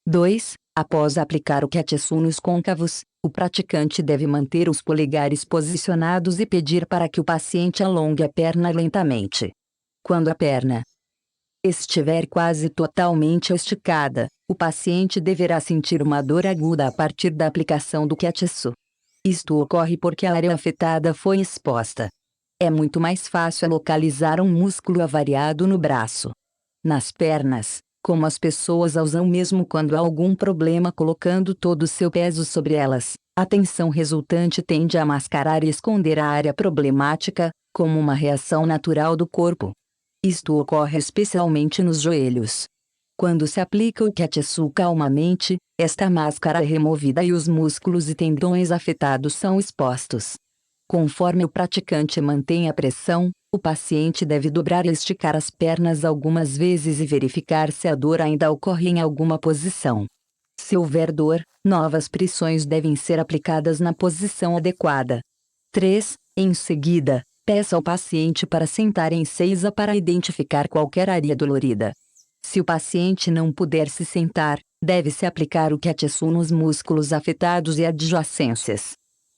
2. Após aplicar o Katsu nos côncavos, o praticante deve manter os polegares posicionados e pedir para que o paciente alongue a perna lentamente. Quando a perna estiver quase totalmente esticada, o paciente deverá sentir uma dor aguda a partir da aplicação do Katsu. Isto ocorre porque a área afetada foi exposta. É muito mais fácil localizar um músculo avariado no braço. Nas pernas, como as pessoas a usam mesmo quando há algum problema colocando todo o seu peso sobre elas, a tensão resultante tende a mascarar e esconder a área problemática, como uma reação natural do corpo. Isto ocorre especialmente nos joelhos. Quando se aplica o Katsu calmamente, esta máscara é removida e os músculos e tendões afetados são expostos. Conforme o praticante mantém a pressão, o paciente deve dobrar e esticar as pernas algumas vezes e verificar se a dor ainda ocorre em alguma posição. Se houver dor, novas pressões devem ser aplicadas na posição adequada. 3. Em seguida, peça ao paciente para sentar em seiza para identificar qualquer área dolorida. Se o paciente não puder se sentar, deve-se aplicar o Katsu nos músculos afetados e adjacências.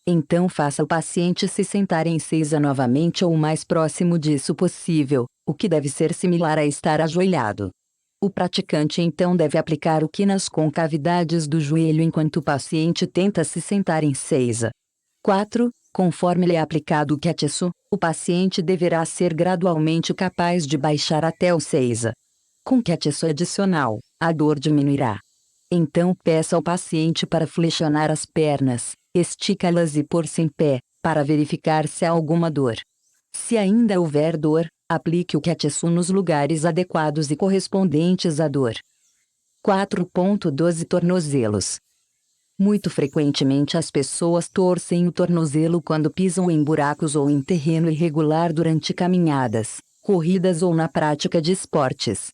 Então faça o paciente se sentar em seiza novamente ou o mais próximo disso possível, o que deve ser similar a estar ajoelhado. O praticante então deve aplicar o Ki nas concavidades do joelho enquanto o paciente tenta se sentar em seiza. 4. Conforme lhe é aplicado o Katsu, o paciente deverá ser gradualmente capaz de baixar até o seiza. Com Katsu adicional, a dor diminuirá. Então peça ao paciente para flexionar as pernas, estica-las e pôr-se em pé, para verificar se há alguma dor. Se ainda houver dor, aplique o Katsu nos lugares adequados e correspondentes à dor. 4.12 Tornozelos. Muito frequentemente as pessoas torcem o tornozelo quando pisam em buracos ou em terreno irregular durante caminhadas, corridas ou na prática de esportes.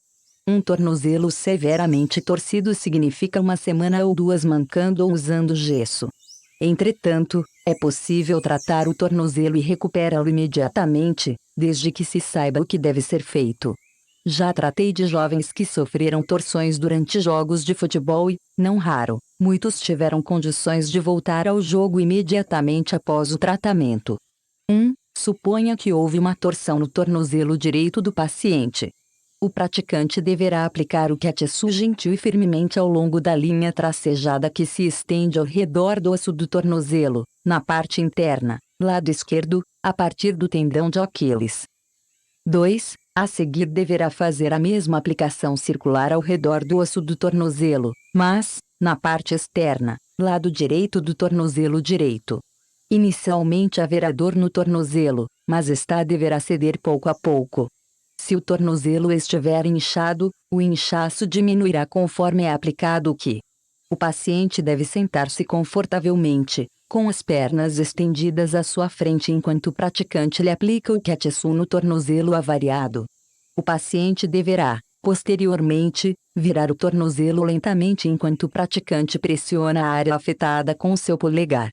Um tornozelo severamente torcido significa 1 semana ou 2 mancando ou usando gesso. Entretanto, é possível tratar o tornozelo e recuperá-lo imediatamente, desde que se saiba o que deve ser feito. Já tratei de jovens que sofreram torções durante jogos de futebol e, não raro, muitos tiveram condições de voltar ao jogo imediatamente após o tratamento. 1. Suponha que houve uma torção no tornozelo direito do paciente. O praticante deverá aplicar o Katsu gentil e firmemente ao longo da linha tracejada que se estende ao redor do osso do tornozelo, na parte interna, lado esquerdo, a partir do tendão de Aquiles. 2. A seguir deverá fazer a mesma aplicação circular ao redor do osso do tornozelo, mas, na parte externa, lado direito do tornozelo direito. Inicialmente haverá dor no tornozelo, mas esta deverá ceder pouco a pouco. Se o tornozelo estiver inchado, o inchaço diminuirá conforme é aplicado o Ki. O paciente deve sentar-se confortavelmente, com as pernas estendidas à sua frente enquanto o praticante lhe aplica o Katsu no tornozelo avariado. O paciente deverá, posteriormente, virar o tornozelo lentamente enquanto o praticante pressiona a área afetada com o seu polegar.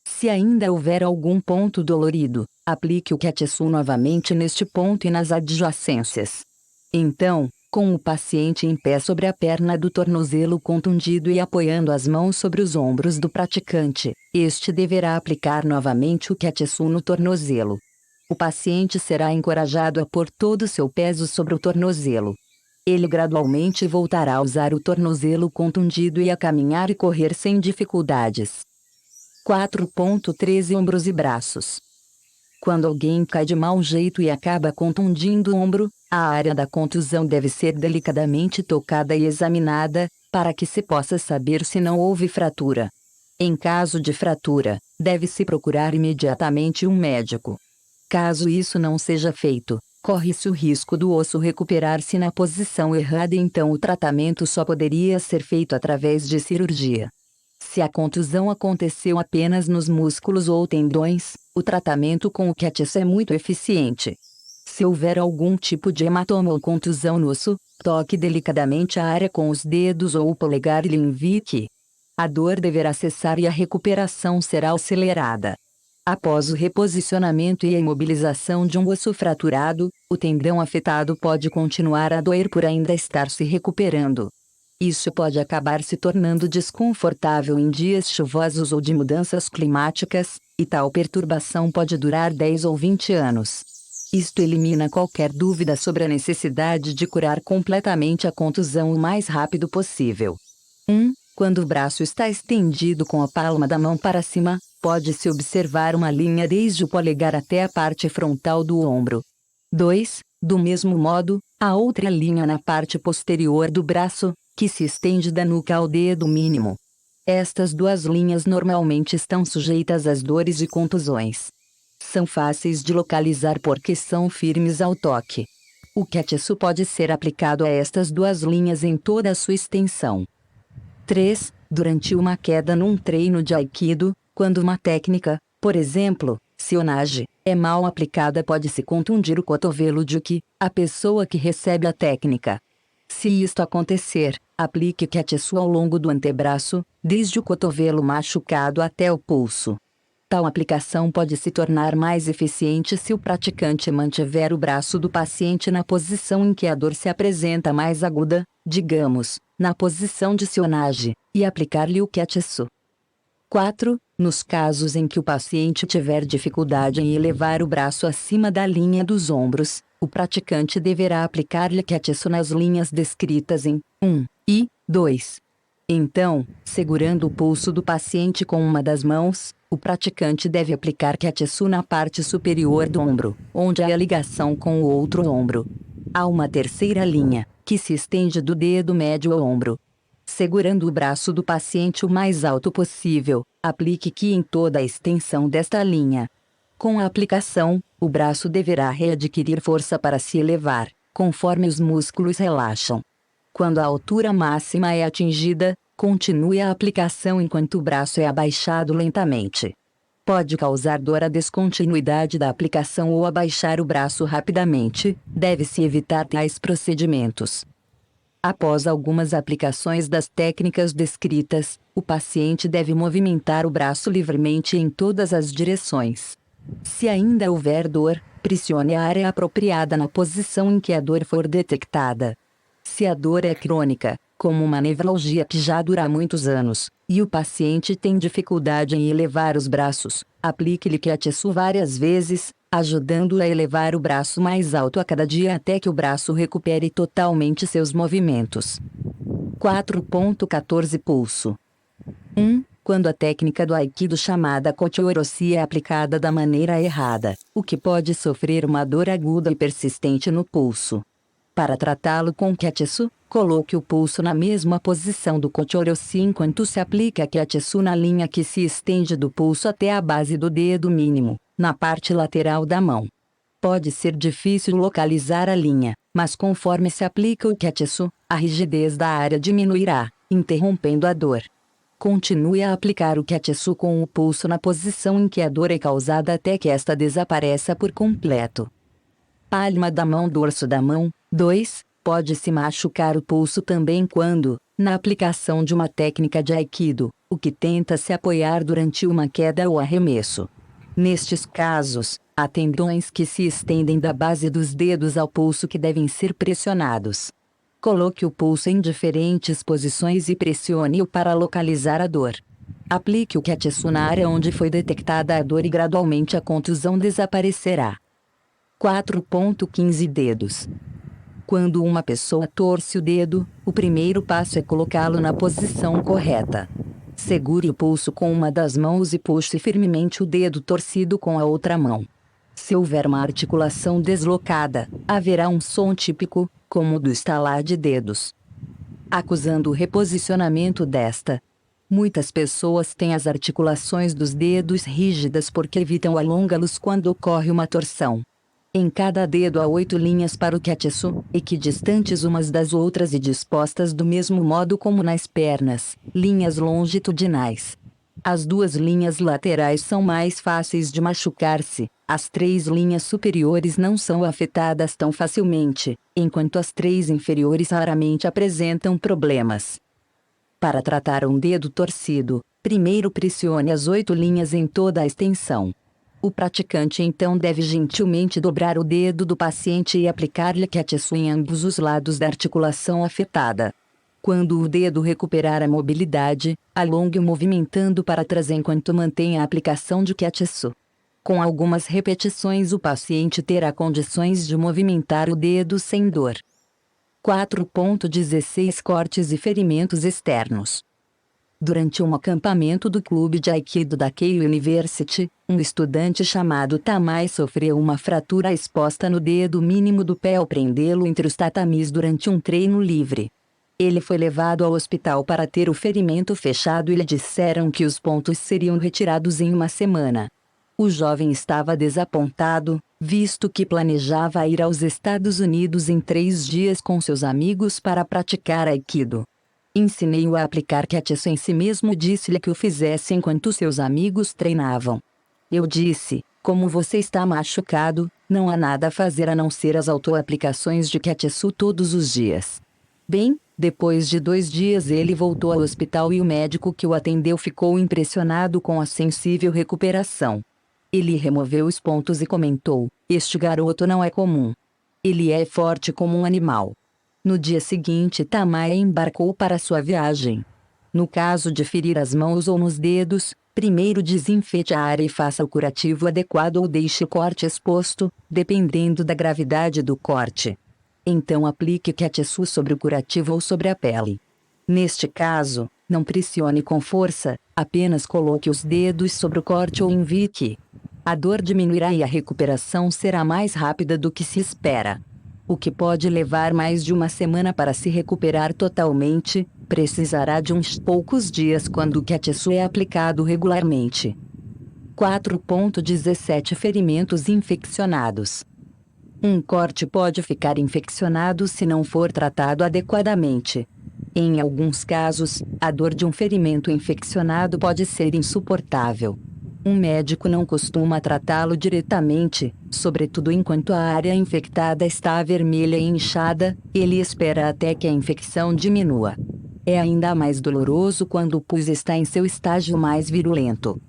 Se ainda houver algum ponto dolorido, aplique o Katsu novamente neste ponto e nas adjacências. Então, com o paciente em pé sobre a perna do tornozelo contundido e apoiando as mãos sobre os ombros do praticante, este deverá aplicar novamente o Quetsu no tornozelo. O paciente será encorajado a pôr todo o seu peso sobre o tornozelo. Ele gradualmente voltará a usar o tornozelo contundido e a caminhar e correr sem dificuldades. 4.13 Ombros e braços. Quando alguém cai de mau jeito e acaba contundindo o ombro, a área da contusão deve ser delicadamente tocada e examinada, para que se possa saber se não houve fratura. Em caso de fratura, deve-se procurar imediatamente um médico. Caso isso não seja feito, corre-se o risco do osso recuperar-se na posição errada e então o tratamento só poderia ser feito através de cirurgia. Se a contusão aconteceu apenas nos músculos ou tendões, o tratamento com o Quetsu é muito eficiente. Se houver algum tipo de hematoma ou contusão no osso, toque delicadamente a área com os dedos ou o polegar e lhe indique. A dor deverá cessar e a recuperação será acelerada. Após o reposicionamento e a imobilização de um osso fraturado, o tendão afetado pode continuar a doer por ainda estar se recuperando. Isso pode acabar se tornando desconfortável em dias chuvosos ou de mudanças climáticas, e tal perturbação pode durar 10 ou 20 anos. Isto elimina qualquer dúvida sobre a necessidade de curar completamente a contusão o mais rápido possível. 1. Quando o braço está estendido com a palma da mão para cima, pode-se observar uma linha desde o polegar até a parte frontal do ombro. 2. Do mesmo modo, há outra linha na parte posterior do braço, que se estende da nuca ao dedo mínimo. Estas duas linhas normalmente estão sujeitas às dores e contusões. São fáceis de localizar porque são firmes ao toque. O Quetsu pode ser aplicado a estas duas linhas em toda a sua extensão. 3. Durante uma queda num treino de Aikido, quando uma técnica, por exemplo, Seonage, é mal aplicada pode-se contundir o cotovelo de a pessoa que recebe a técnica. Se isto acontecer, aplique Quetsu ao longo do antebraço, desde o cotovelo machucado até o pulso. Tal aplicação pode se tornar mais eficiente se o praticante mantiver o braço do paciente na posição em que a dor se apresenta mais aguda, digamos, na posição de Seonage, e aplicar-lhe o Quetsu. 4. Nos casos em que o paciente tiver dificuldade em elevar o braço acima da linha dos ombros, o praticante deverá aplicar-lhe Quetsu nas linhas descritas em 1 e 2. Então, segurando o pulso do paciente com uma das mãos, o praticante deve aplicar Quetsu na parte superior do ombro, onde há a ligação com o outro ombro. Há uma terceira linha, que se estende do dedo médio ao ombro. Segurando o braço do paciente o mais alto possível, aplique Ki em toda a extensão desta linha. Com a aplicação, o braço deverá readquirir força para se elevar, conforme os músculos relaxam. Quando a altura máxima é atingida, continue a aplicação enquanto o braço é abaixado lentamente. Pode causar dor a descontinuidade da aplicação ou abaixar o braço rapidamente, deve-se evitar tais procedimentos. Após algumas aplicações das técnicas descritas, o paciente deve movimentar o braço livremente em todas as direções. Se ainda houver dor, pressione a área apropriada na posição em que a dor for detectada. Se a dor é crônica, como uma nevralgia que já dura muitos anos, e o paciente tem dificuldade em elevar os braços, aplique-lhe Quetsu várias vezes, ajudando-o a elevar o braço mais alto a cada dia até que o braço recupere totalmente seus movimentos. 4.14 Pulso. 1. Quando a técnica do Aikido chamada Kochi-Oroshi é aplicada da maneira errada, o que pode sofrer uma dor aguda e persistente no pulso. Para tratá-lo com Quetsu, coloque o pulso na mesma posição do Kochi-Oroshi enquanto se aplica Quetsu na linha que se estende do pulso até a base do dedo mínimo, na parte lateral da mão. Pode ser difícil localizar a linha, mas conforme se aplica o Quetsu, a rigidez da área diminuirá, interrompendo a dor. Continue a aplicar o Quetsu com o pulso na posição em que a dor é causada até que esta desapareça por completo. Palma da mão, dorso da mão. 2. Pode-se machucar o pulso também quando, na aplicação de uma técnica de Aikido, o que tenta se apoiar durante uma queda ou arremesso. Nestes casos, há tendões que se estendem da base dos dedos ao pulso que devem ser pressionados. Coloque o pulso em diferentes posições e pressione-o para localizar a dor. Aplique o Kiatsu na área onde foi detectada a dor e gradualmente a contusão desaparecerá. 4.15 dedos. Quando uma pessoa torce o dedo, o primeiro passo é colocá-lo na posição correta. Segure o pulso com uma das mãos e puxe firmemente o dedo torcido com a outra mão. Se houver uma articulação deslocada, haverá um som típico, como o do estalar de dedos. Acusando o reposicionamento desta. Muitas pessoas têm as articulações dos dedos rígidas porque evitam alongá-los quando ocorre uma torção. Em cada dedo há 8 linhas para o Kiatsu, equidistantes umas das outras e dispostas do mesmo modo como nas pernas, linhas longitudinais. As 2 linhas laterais são mais fáceis de machucar-se, as 3 linhas superiores não são afetadas tão facilmente, enquanto as 3 inferiores raramente apresentam problemas. Para tratar um dedo torcido, primeiro pressione as 8 linhas em toda a extensão. O praticante então deve gentilmente dobrar o dedo do paciente e aplicar-lhe Kiatsu em ambos os lados da articulação afetada. Quando o dedo recuperar a mobilidade, alongue-o movimentando para trás enquanto mantém a aplicação de Kiatsu. Com algumas repetições o paciente terá condições de movimentar o dedo sem dor. 4.16 Cortes e ferimentos externos. Durante um acampamento do clube de Aikido da Keio University, um estudante chamado Tamai sofreu uma fratura exposta no dedo mínimo do pé ao prendê-lo entre os tatamis durante um treino livre. Ele foi levado ao hospital para ter o ferimento fechado e lhe disseram que os pontos seriam retirados em uma semana. O jovem estava desapontado, visto que planejava ir aos Estados Unidos em 3 dias com seus amigos para praticar Aikido. Ensinei-o a aplicar Kiatsu em si mesmo e disse-lhe que o fizesse enquanto seus amigos treinavam. Eu disse, como você está machucado, não há nada a fazer a não ser as autoaplicações de Kiatsu todos os dias. Bem, depois de 2 dias ele voltou ao hospital e o médico que o atendeu ficou impressionado com a sensível recuperação. Ele removeu os pontos e comentou, este garoto não é comum. Ele é forte como um animal. No dia seguinte Tamai embarcou para sua viagem. No caso de ferir as mãos ou nos dedos, primeiro desinfete a área e faça o curativo adequado ou deixe o corte exposto, dependendo da gravidade do corte. Então aplique Kiatsu sobre o curativo ou sobre a pele. Neste caso, não pressione com força, apenas coloque os dedos sobre o corte ou envique. A dor diminuirá e a recuperação será mais rápida do que se espera. O que pode levar mais de uma semana para se recuperar totalmente, precisará de uns poucos dias quando o Kiatsu é aplicado regularmente. 4.17 Ferimentos infeccionados. Um corte pode ficar infeccionado se não for tratado adequadamente. Em alguns casos, a dor de um ferimento infeccionado pode ser insuportável. Um médico não costuma tratá-lo diretamente, sobretudo enquanto a área infectada está vermelha e inchada, ele espera até que a infecção diminua. É ainda mais doloroso quando o pus está em seu estágio mais virulento.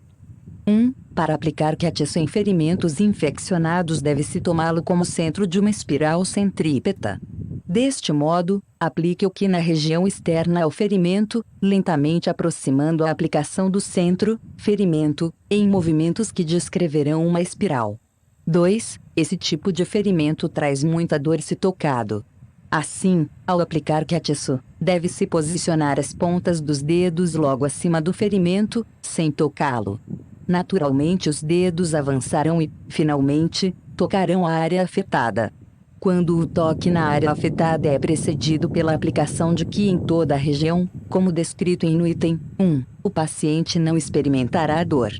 Para aplicar Kiatsu em ferimentos infeccionados deve-se tomá-lo como centro de uma espiral centrípeta. Deste modo, aplique o Ki na região externa ao ferimento, lentamente aproximando a aplicação do centro, ferimento, em movimentos que descreverão uma espiral. 2. Esse tipo de ferimento traz muita dor se tocado. Assim, ao aplicar Kiatsu, deve-se posicionar as pontas dos dedos logo acima do ferimento, sem tocá-lo. Naturalmente os dedos avançarão e, finalmente, tocarão a área afetada. Quando o toque na área afetada é precedido pela aplicação de Ki em toda a região, como descrito no item 1, o paciente não experimentará dor.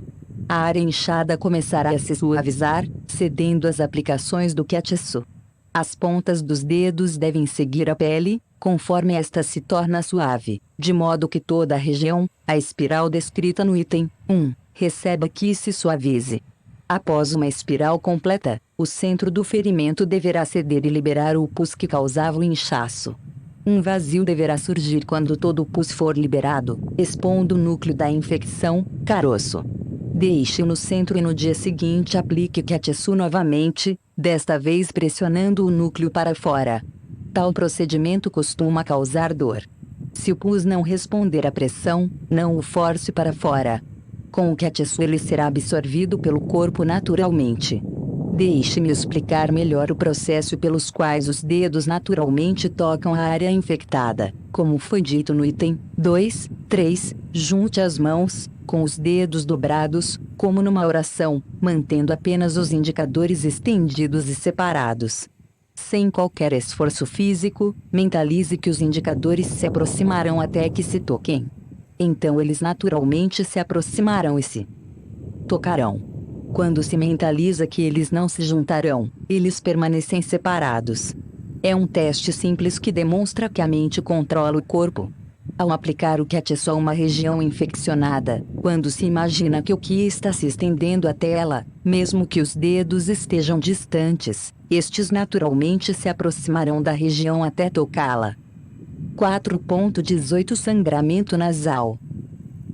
A área inchada começará a se suavizar, cedendo às aplicações do Kiatsu. As pontas dos dedos devem seguir a pele, conforme esta se torna suave, de modo que toda a região, a espiral descrita no item 1, receba Ki e se suavize. Após uma espiral completa, o centro do ferimento deverá ceder e liberar o pus que causava o inchaço. Um vazio deverá surgir quando todo o pus for liberado, expondo o núcleo da infecção, caroço. Deixe no centro e no dia seguinte aplique Kiatsu novamente, desta vez pressionando o núcleo para fora. Tal procedimento costuma causar dor. Se o pus não responder à pressão, não o force para fora. Com o Kiatsu ele será absorvido pelo corpo naturalmente. Deixe-me explicar melhor o processo pelos quais os dedos naturalmente tocam a área infectada. Como foi dito no item 2, 3, junte as mãos, com os dedos dobrados, como numa oração, mantendo apenas os indicadores estendidos e separados. Sem qualquer esforço físico, mentalize que os indicadores se aproximarão até que se toquem. Então eles naturalmente se aproximarão e se tocarão. Quando se mentaliza que eles não se juntarão, eles permanecem separados. É um teste simples que demonstra que a mente controla o corpo. Ao aplicar o Kiatsu a uma região infeccionada, quando se imagina que o Ki está se estendendo até ela, mesmo que os dedos estejam distantes, estes naturalmente se aproximarão da região até tocá-la. 4.18 Sangramento nasal.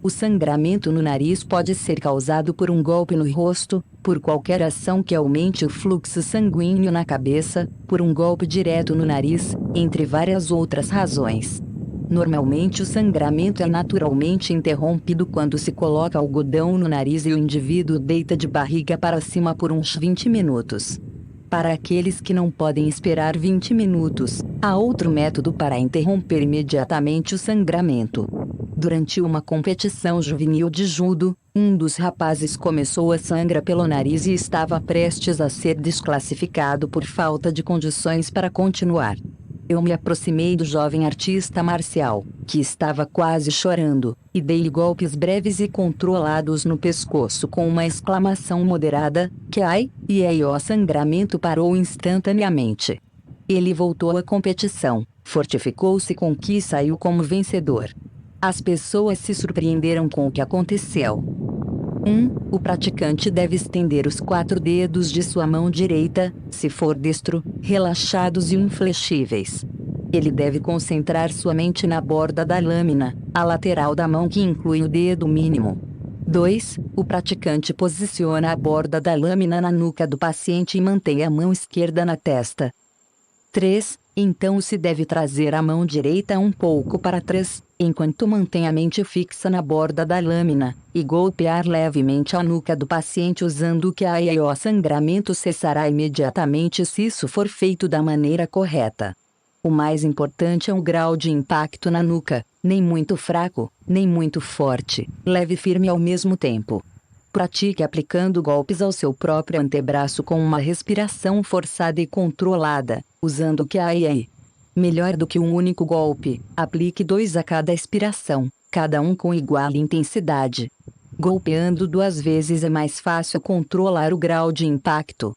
O sangramento no nariz pode ser causado por um golpe no rosto, por qualquer ação que aumente o fluxo sanguíneo na cabeça, por um golpe direto no nariz, entre várias outras razões. Normalmente o sangramento é naturalmente interrompido quando se coloca algodão no nariz e o indivíduo deita de barriga para cima por uns 20 minutos. Para aqueles que não podem esperar 20 minutos, há outro método para interromper imediatamente o sangramento. Durante uma competição juvenil de judo, um dos rapazes começou a sangrar pelo nariz e estava prestes a ser desclassificado por falta de condições para continuar. Eu me aproximei do jovem artista marcial, que estava quase chorando, e dei-lhe golpes breves e controlados no pescoço com uma exclamação moderada, que ai, e aí o sangramento parou instantaneamente. Ele voltou à competição, fortificou-se com que e saiu como vencedor. As pessoas se surpreenderam com o que aconteceu. 1. O praticante deve estender os 4 dedos de sua mão direita, se for destro, relaxados e inflexíveis. Ele deve concentrar sua mente na borda da lâmina, a lateral da mão que inclui o dedo mínimo. 2. O praticante posiciona a borda da lâmina na nuca do paciente e mantém a mão esquerda na testa. 3. Então se deve trazer a mão direita um pouco para trás, enquanto mantém a mente fixa na borda da lâmina, e golpear levemente a nuca do paciente usando o que o sangramento cessará imediatamente se isso for feito da maneira correta. O mais importante é o grau de impacto na nuca, nem muito fraco, nem muito forte, leve e firme ao mesmo tempo. Pratique aplicando golpes ao seu próprio antebraço com uma respiração forçada e controlada, usando o que melhor do que um único golpe, aplique 2 a cada expiração, cada um com igual intensidade. Golpeando 2 vezes é mais fácil controlar o grau de impacto.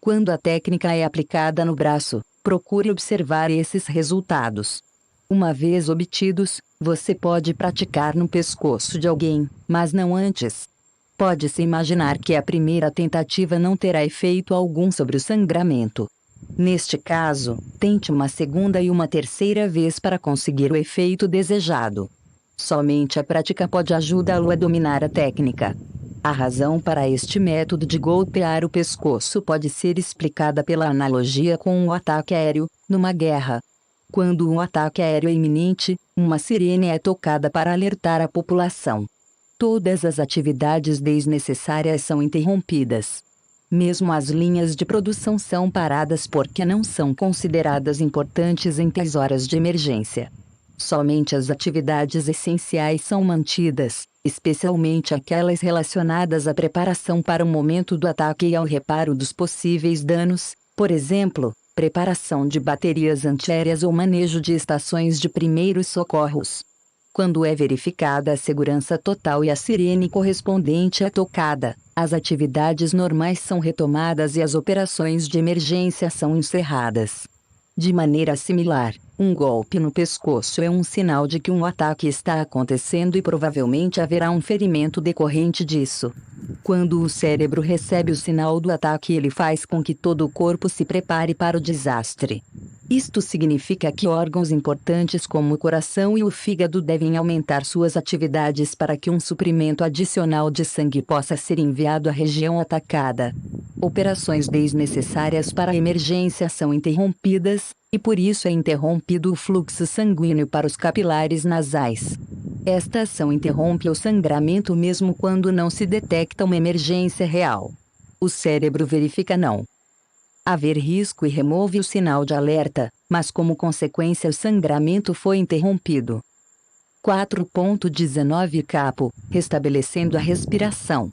Quando a técnica é aplicada no braço, procure observar esses resultados. Uma vez obtidos, você pode praticar no pescoço de alguém, mas não antes. Pode-se imaginar que a primeira tentativa não terá efeito algum sobre o sangramento. Neste caso, tente uma segunda e uma terceira vez para conseguir o efeito desejado. Somente a prática pode ajudá-lo a dominar a técnica. A razão para este método de golpear o pescoço pode ser explicada pela analogia com o ataque aéreo, numa guerra. Quando um ataque aéreo é iminente, uma sirene é tocada para alertar a população. Todas as atividades desnecessárias são interrompidas. Mesmo as linhas de produção são paradas porque não são consideradas importantes entre as horas de emergência. Somente as atividades essenciais são mantidas, especialmente aquelas relacionadas à preparação para o momento do ataque e ao reparo dos possíveis danos, por exemplo, preparação de baterias antiaéreas ou manejo de estações de primeiros socorros. Quando é verificada a segurança total e a sirene correspondente é tocada, as atividades normais são retomadas e as operações de emergência são encerradas. De maneira similar, um golpe no pescoço é um sinal de que um ataque está acontecendo e provavelmente haverá um ferimento decorrente disso. Quando o cérebro recebe o sinal do ataque, ele faz com que todo o corpo se prepare para o desastre. Isto significa que órgãos importantes como o coração e o fígado devem aumentar suas atividades para que um suprimento adicional de sangue possa ser enviado à região atacada. Operações desnecessárias para a emergência são interrompidas, e por isso é interrompido o fluxo sanguíneo para os capilares nasais. Esta ação interrompe o sangramento mesmo quando não se detecta uma emergência real. O cérebro verifica não haver risco e remove o sinal de alerta, mas como consequência o sangramento foi interrompido. 4.19 Capo, restabelecendo a respiração.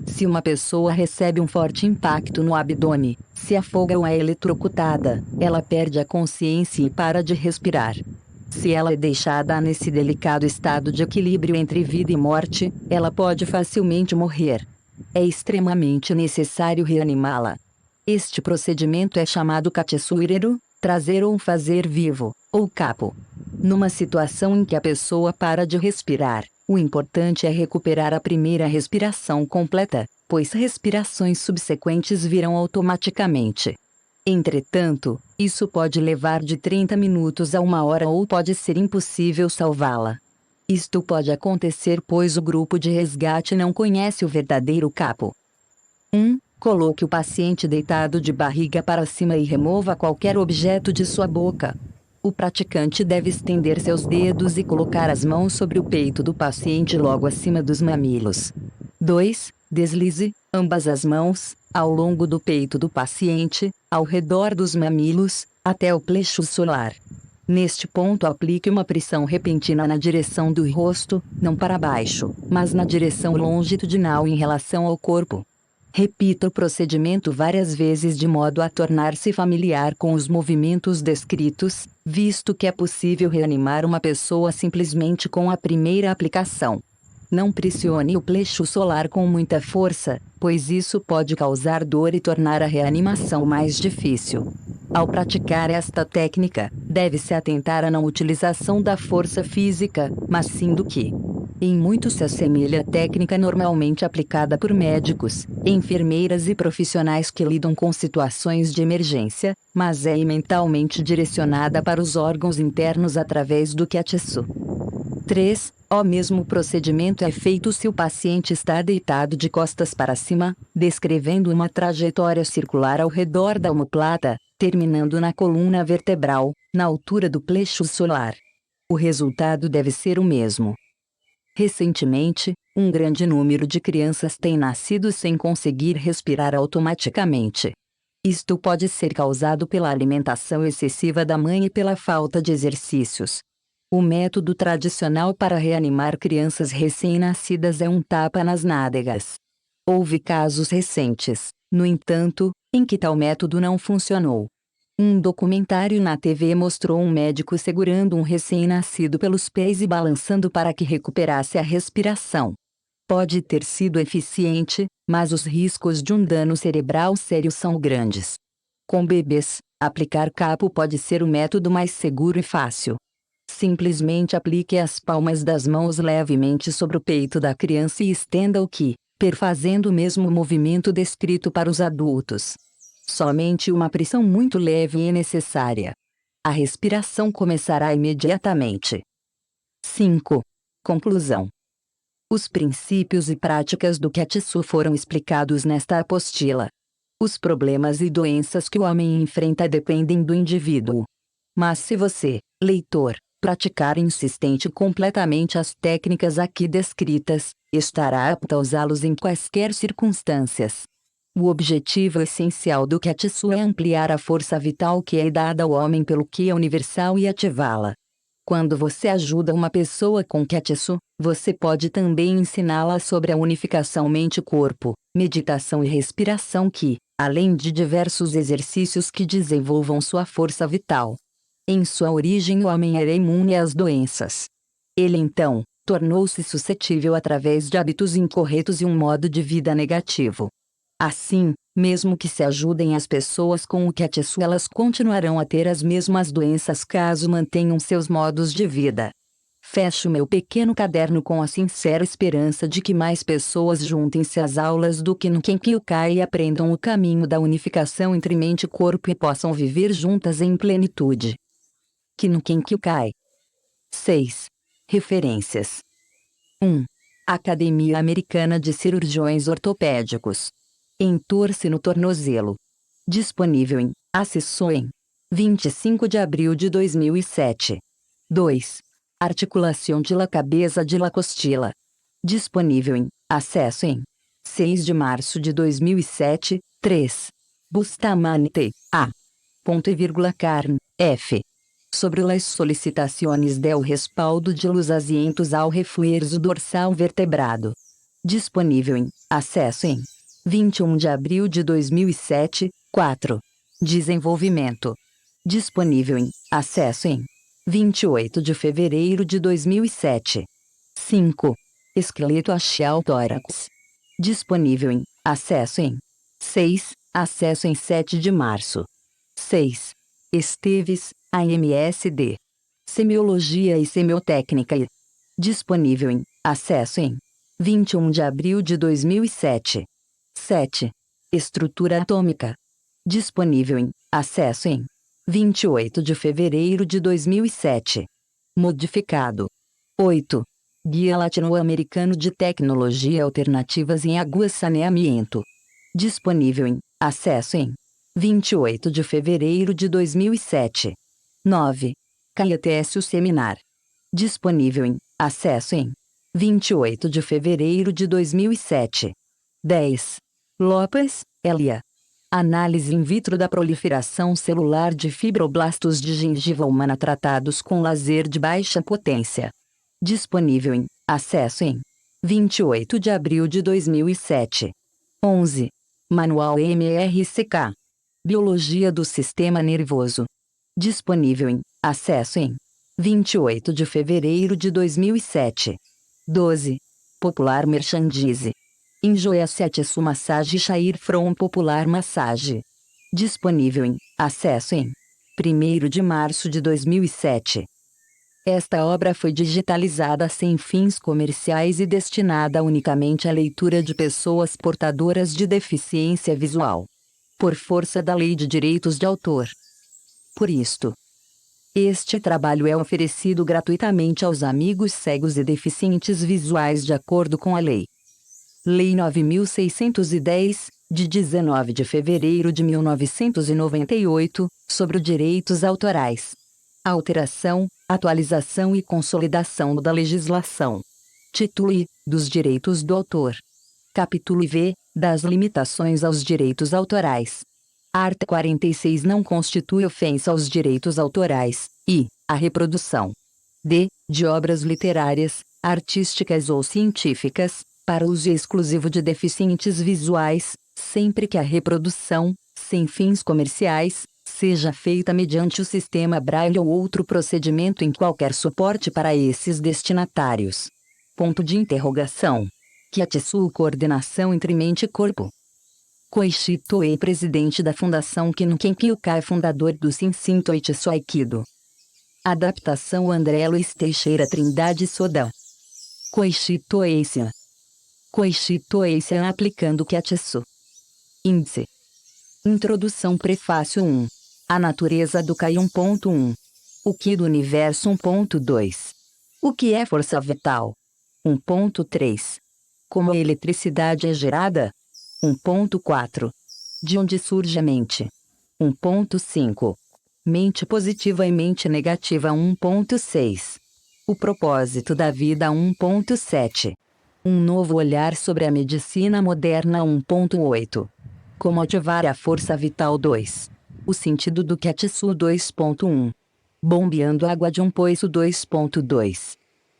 Se uma pessoa recebe um forte impacto no abdômen, se afoga ou é eletrocutada, ela perde a consciência e para de respirar. Se ela é deixada nesse delicado estado de equilíbrio entre vida e morte, ela pode facilmente morrer. É extremamente necessário reanimá-la. Este procedimento é chamado Katsuireru, trazer ou fazer vivo, ou capo. Numa situação em que a pessoa para de respirar, o importante é recuperar a primeira respiração completa, pois respirações subsequentes virão automaticamente. Entretanto, isso pode levar de 30 minutos a 1 hora ou pode ser impossível salvá-la. Isto pode acontecer pois o grupo de resgate não conhece o verdadeiro capo. 1. Coloque o paciente deitado de barriga para cima e remova qualquer objeto de sua boca. O praticante deve estender seus dedos e colocar as mãos sobre o peito do paciente logo acima dos mamilos. 2. Deslize ambas as mãos ao longo do peito do paciente, ao redor dos mamilos, até o plexo solar. Neste ponto aplique uma pressão repentina na direção do rosto, não para baixo, mas na direção longitudinal em relação ao corpo. Repita o procedimento várias vezes de modo a tornar-se familiar com os movimentos descritos, visto que é possível reanimar uma pessoa simplesmente com a primeira aplicação. Não pressione o plexo solar com muita força, pois isso pode causar dor e tornar a reanimação mais difícil. Ao praticar esta técnica, deve-se atentar à não utilização da força física, mas sim do que em muito se assemelha à técnica normalmente aplicada por médicos, enfermeiras e profissionais que lidam com situações de emergência, mas é mentalmente direcionada para os órgãos internos através do Katsu. 3. O mesmo procedimento é feito se o paciente está deitado de costas para cima, descrevendo uma trajetória circular ao redor da omoplata, terminando na coluna vertebral, na altura do plexo solar. O resultado deve ser o mesmo. Recentemente, um grande número de crianças tem nascido sem conseguir respirar automaticamente. Isto pode ser causado pela alimentação excessiva da mãe e pela falta de exercícios. O método tradicional para reanimar crianças recém-nascidas é um tapa nas nádegas. Houve casos recentes, no entanto, em que tal método não funcionou. Um documentário na TV mostrou um médico segurando um recém-nascido pelos pés e balançando para que recuperasse a respiração. Pode ter sido eficiente, mas os riscos de um dano cerebral sério são grandes. Com bebês, aplicar capo pode ser o método mais seguro e fácil. Simplesmente aplique as palmas das mãos levemente sobre o peito da criança e estenda o que, perfazendo o mesmo movimento descrito para os adultos. Somente uma pressão muito leve é necessária. A respiração começará imediatamente. 5. Conclusão. Os princípios e práticas do Katsu foram explicados nesta apostila. Os problemas e doenças que o homem enfrenta dependem do indivíduo. Mas se você, leitor, praticar insistente completamente as técnicas aqui descritas, estará apto a usá-los em quaisquer circunstâncias. O objetivo essencial do Katsu é ampliar a força vital que é dada ao homem pelo Ki universal e ativá-la. Quando você ajuda uma pessoa com Katsu, você pode também ensiná-la sobre a unificação mente-corpo, meditação e respiração que, além de diversos exercícios que desenvolvam sua força vital. Em sua origem o homem era imune às doenças. Ele então, tornou-se suscetível através de hábitos incorretos e um modo de vida negativo. Assim, mesmo que se ajudem as pessoas com o Katsu, elas continuarão a ter as mesmas doenças caso mantenham seus modos de vida. Fecho meu pequeno caderno com a sincera esperança de que mais pessoas juntem-se às aulas do que no Kenkyukai e aprendam o caminho da unificação entre mente e corpo e possam viver juntas em plenitude. Que no Kenkyukai. 6. Referências. 1. Academia Americana de Cirurgiões Ortopédicos. Entorse no tornozelo. Disponível em Acessoem. 25 de abril de 2007. 2. Articulação de la cabeça de la costila. Disponível em Acesso em 6 de março de 2007. 3. Bustamante, A. Ponto e vírgula Carn, F. Sobre las solicitaciones del respaldo de los asientos ao refuerzo dorsal vertebrado. Disponível em Acesso em 21 de abril de 2007. 4. Desenvolvimento. Disponível em Acesso em 28 de fevereiro de 2007. 5. Esqueleto axial tórax. Disponível em Acesso em 6. Acesso em 7 de março. 6. Esteves, AMSD. Semiologia e Semiotécnica e. Disponível em Acesso em 21 de abril de 2007. 7. Estrutura atômica. Disponível em Acesso em 28 de fevereiro de 2007. Modificado. 8. Guia Latino-Americano de Tecnologia Alternativas em Água Saneamento. Disponível em Acesso em 28 de fevereiro de 2007. 9. Caetécio Seminar. Disponível em Acesso em 28 de fevereiro de 2007. 10. Lopes, Elia. Análise in vitro da proliferação celular de fibroblastos de gengiva humana tratados com laser de baixa potência. Disponível em Acesso em 28 de abril de 2007. 11. Manual MRCK. Biologia do Sistema Nervoso. Disponível em Acesso em 28 de fevereiro de 2007. 12. Popular Merchandise. Enjoy Setsu Massage Chair From Popular Massage. Disponível em Acesso em 1º de março de 2007. Esta obra foi digitalizada sem fins comerciais e destinada unicamente à leitura de pessoas portadoras de deficiência visual. Por força da Lei de Direitos de Autor. Por isto, este trabalho é oferecido gratuitamente aos amigos cegos e deficientes visuais de acordo com a Lei. Lei 9.610, de 19 de fevereiro de 1998, sobre os direitos autorais. Alteração, atualização e consolidação da legislação. Título I, dos direitos do autor. Capítulo IV, das limitações aos direitos autorais. Art. 46 não constitui ofensa aos direitos autorais, e, a reprodução. D. De obras literárias, artísticas ou científicas, para uso exclusivo de deficientes visuais, sempre que a reprodução, sem fins comerciais, seja feita mediante o sistema Braille ou outro procedimento em qualquer suporte para esses destinatários. Ponto de interrogação. Kyatsu Coordenação entre Mente e Corpo. Koichi Toei, presidente da Fundação Kinken Kyukai, fundador do Shinshin Toitsu Aikido. Adaptação André Luiz Teixeira Trindade Soda. Koichi Toei San. Koichi Toei San aplicando Kyatsu. Índice. Introdução. Prefácio 1. A natureza do Kai 1.1. O que do universo 1.2. O que é força vital? 1.3. Como a eletricidade é gerada? 1.4. De onde surge a mente? 1.5. Mente positiva e mente negativa 1.6. O propósito da vida 1.7. Um novo olhar sobre a medicina moderna 1.8. Como ativar a força vital 2. O sentido do Kyatsu 2.1. Bombeando água de um poço 2.2.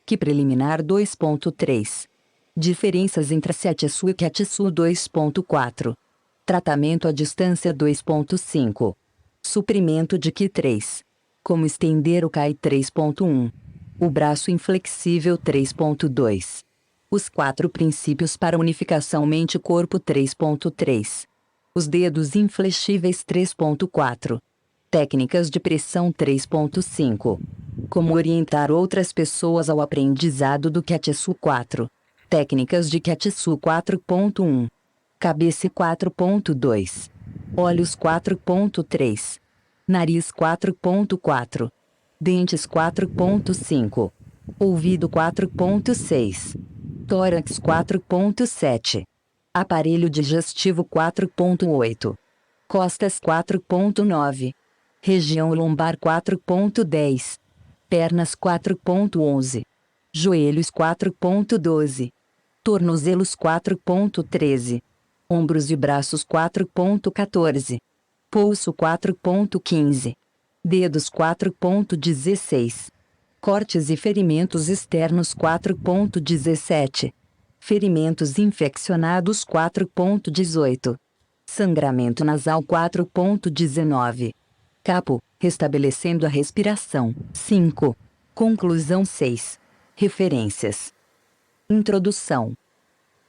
Que preliminar 2.3. Diferenças entre Setsu e Kyatsu 2.4. Tratamento à distância 2.5. Suprimento de Ki 3. Como estender o Kai 3.1. O braço inflexível 3.2. Os 4 princípios para unificação mente-corpo 3.3. Os dedos inflexíveis 3.4. Técnicas de pressão 3.5. Como orientar outras pessoas ao aprendizado do Ketsu 4. Técnicas de Ketsu 4.1. Cabeça 4.2. Olhos 4.3. Nariz 4.4. Dentes 4.5. Ouvido 4.6. Tórax 4.7. Aparelho digestivo 4.8. Costas 4.9. Região lombar 4.10. Pernas 4.11. Joelhos 4.12. Tornozelos 4.13. Ombros e braços 4.14. Pulso 4.15. Dedos 4.16. Cortes e ferimentos externos 4.17. Ferimentos infeccionados 4.18. Sangramento nasal 4.19. Capo, restabelecendo a respiração. 5. Conclusão 6. Referências. Introdução.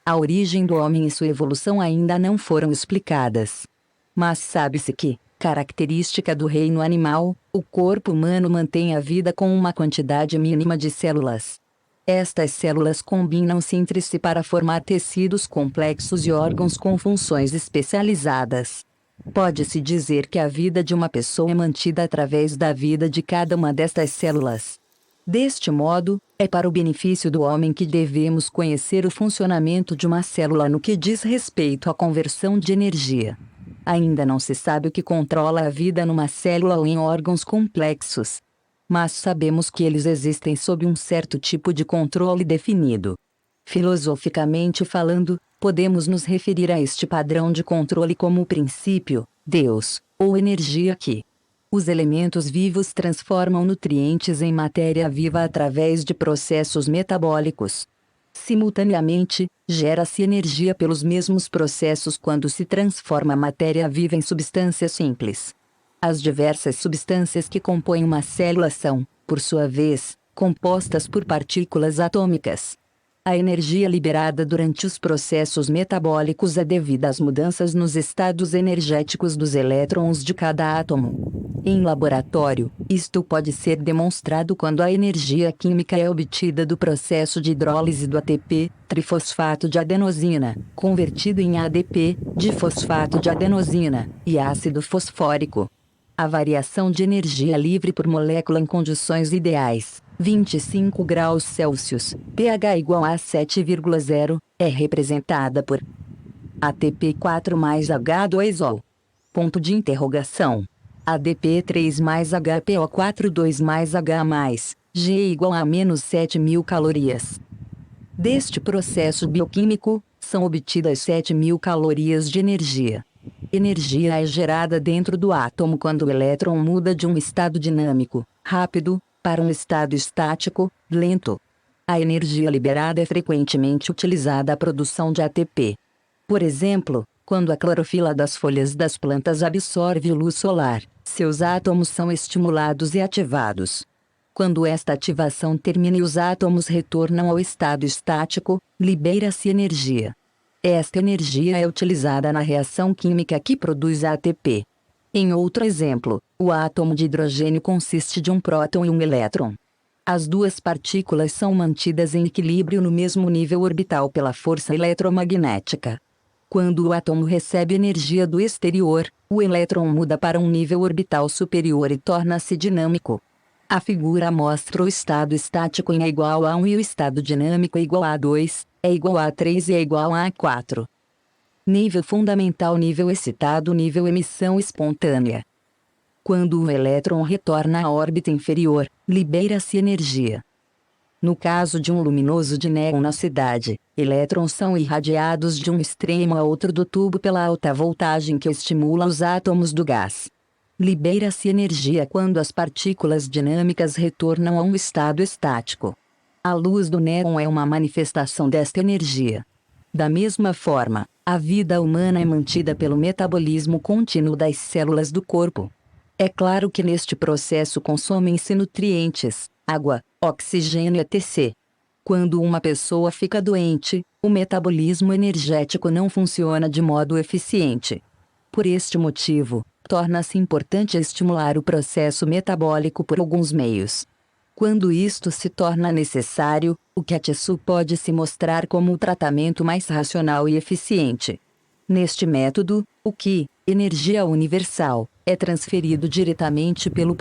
A origem do homem e sua evolução ainda não foram explicadas. Mas sabe-se que, característica do reino animal, o corpo humano mantém a vida com uma quantidade mínima de células. Estas células combinam-se entre si para formar tecidos complexos e órgãos com funções especializadas. Pode-se dizer que a vida de uma pessoa é mantida através da vida de cada uma destas células. Deste modo, é para o benefício do homem que devemos conhecer o funcionamento de uma célula no que diz respeito à conversão de energia. Ainda não se sabe o que controla a vida numa célula ou em órgãos complexos. Mas sabemos que eles existem sob um certo tipo de controle definido. Filosoficamente falando, podemos nos referir a este padrão de controle como o princípio, Deus, ou energia que os elementos vivos transformam nutrientes em matéria viva através de processos metabólicos. Simultaneamente, gera-se energia pelos mesmos processos quando se transforma a matéria viva em substância simples. As diversas substâncias que compõem uma célula são, por sua vez, compostas por partículas atômicas. A energia liberada durante os processos metabólicos é devida às mudanças nos estados energéticos dos elétrons de cada átomo. Em laboratório, isto pode ser demonstrado quando a energia química é obtida do processo de hidrólise do ATP, trifosfato de adenosina, convertido em ADP, difosfato de adenosina, e ácido fosfórico. A variação de energia livre por molécula em condições ideais, 25 graus Celsius, pH igual a 7,0, é representada por ATP 4 mais H2O. Ponto de interrogação. ADP 3 mais HPO4 2 mais H mais, G igual a menos 7.000 calorias. Deste processo bioquímico, são obtidas 7.000 calorias de energia. Energia é gerada dentro do átomo quando o elétron muda de um estado dinâmico, rápido, para um estado estático, lento. A energia liberada é frequentemente utilizada à produção de ATP. Por exemplo, quando a clorofila das folhas das plantas absorve luz solar, seus átomos são estimulados e ativados. Quando esta ativação termina e os átomos retornam ao estado estático, libera-se energia. Esta energia é utilizada na reação química que produz a ATP. Em outro exemplo, o átomo de hidrogênio consiste de um próton e um elétron. As duas partículas são mantidas em equilíbrio no mesmo nível orbital pela força eletromagnética. Quando o átomo recebe energia do exterior, o elétron muda para um nível orbital superior e torna-se dinâmico. A figura mostra o estado estático em é igual a 1 e o estado dinâmico é igual a 2, é igual a 3 e é igual a 4. Nível fundamental, nível excitado, nível emissão espontânea. Quando o elétron retorna à órbita inferior, libera-se energia. No caso de um luminoso de néon na cidade, elétrons são irradiados de um extremo a outro do tubo pela alta voltagem que estimula os átomos do gás. Libera-se energia quando as partículas dinâmicas retornam a um estado estático. A luz do néon é uma manifestação desta energia. Da mesma forma, a vida humana é mantida pelo metabolismo contínuo das células do corpo. É claro que neste processo consomem-se nutrientes, água, oxigênio etc. Quando uma pessoa fica doente, o metabolismo energético não funciona de modo eficiente. Por este motivo, torna-se importante estimular o processo metabólico por alguns meios. Quando isto se torna necessário, o Kiatsu pode se mostrar como o tratamento mais racional e eficiente. Neste método, o Ki, energia universal, é transferido diretamente pelo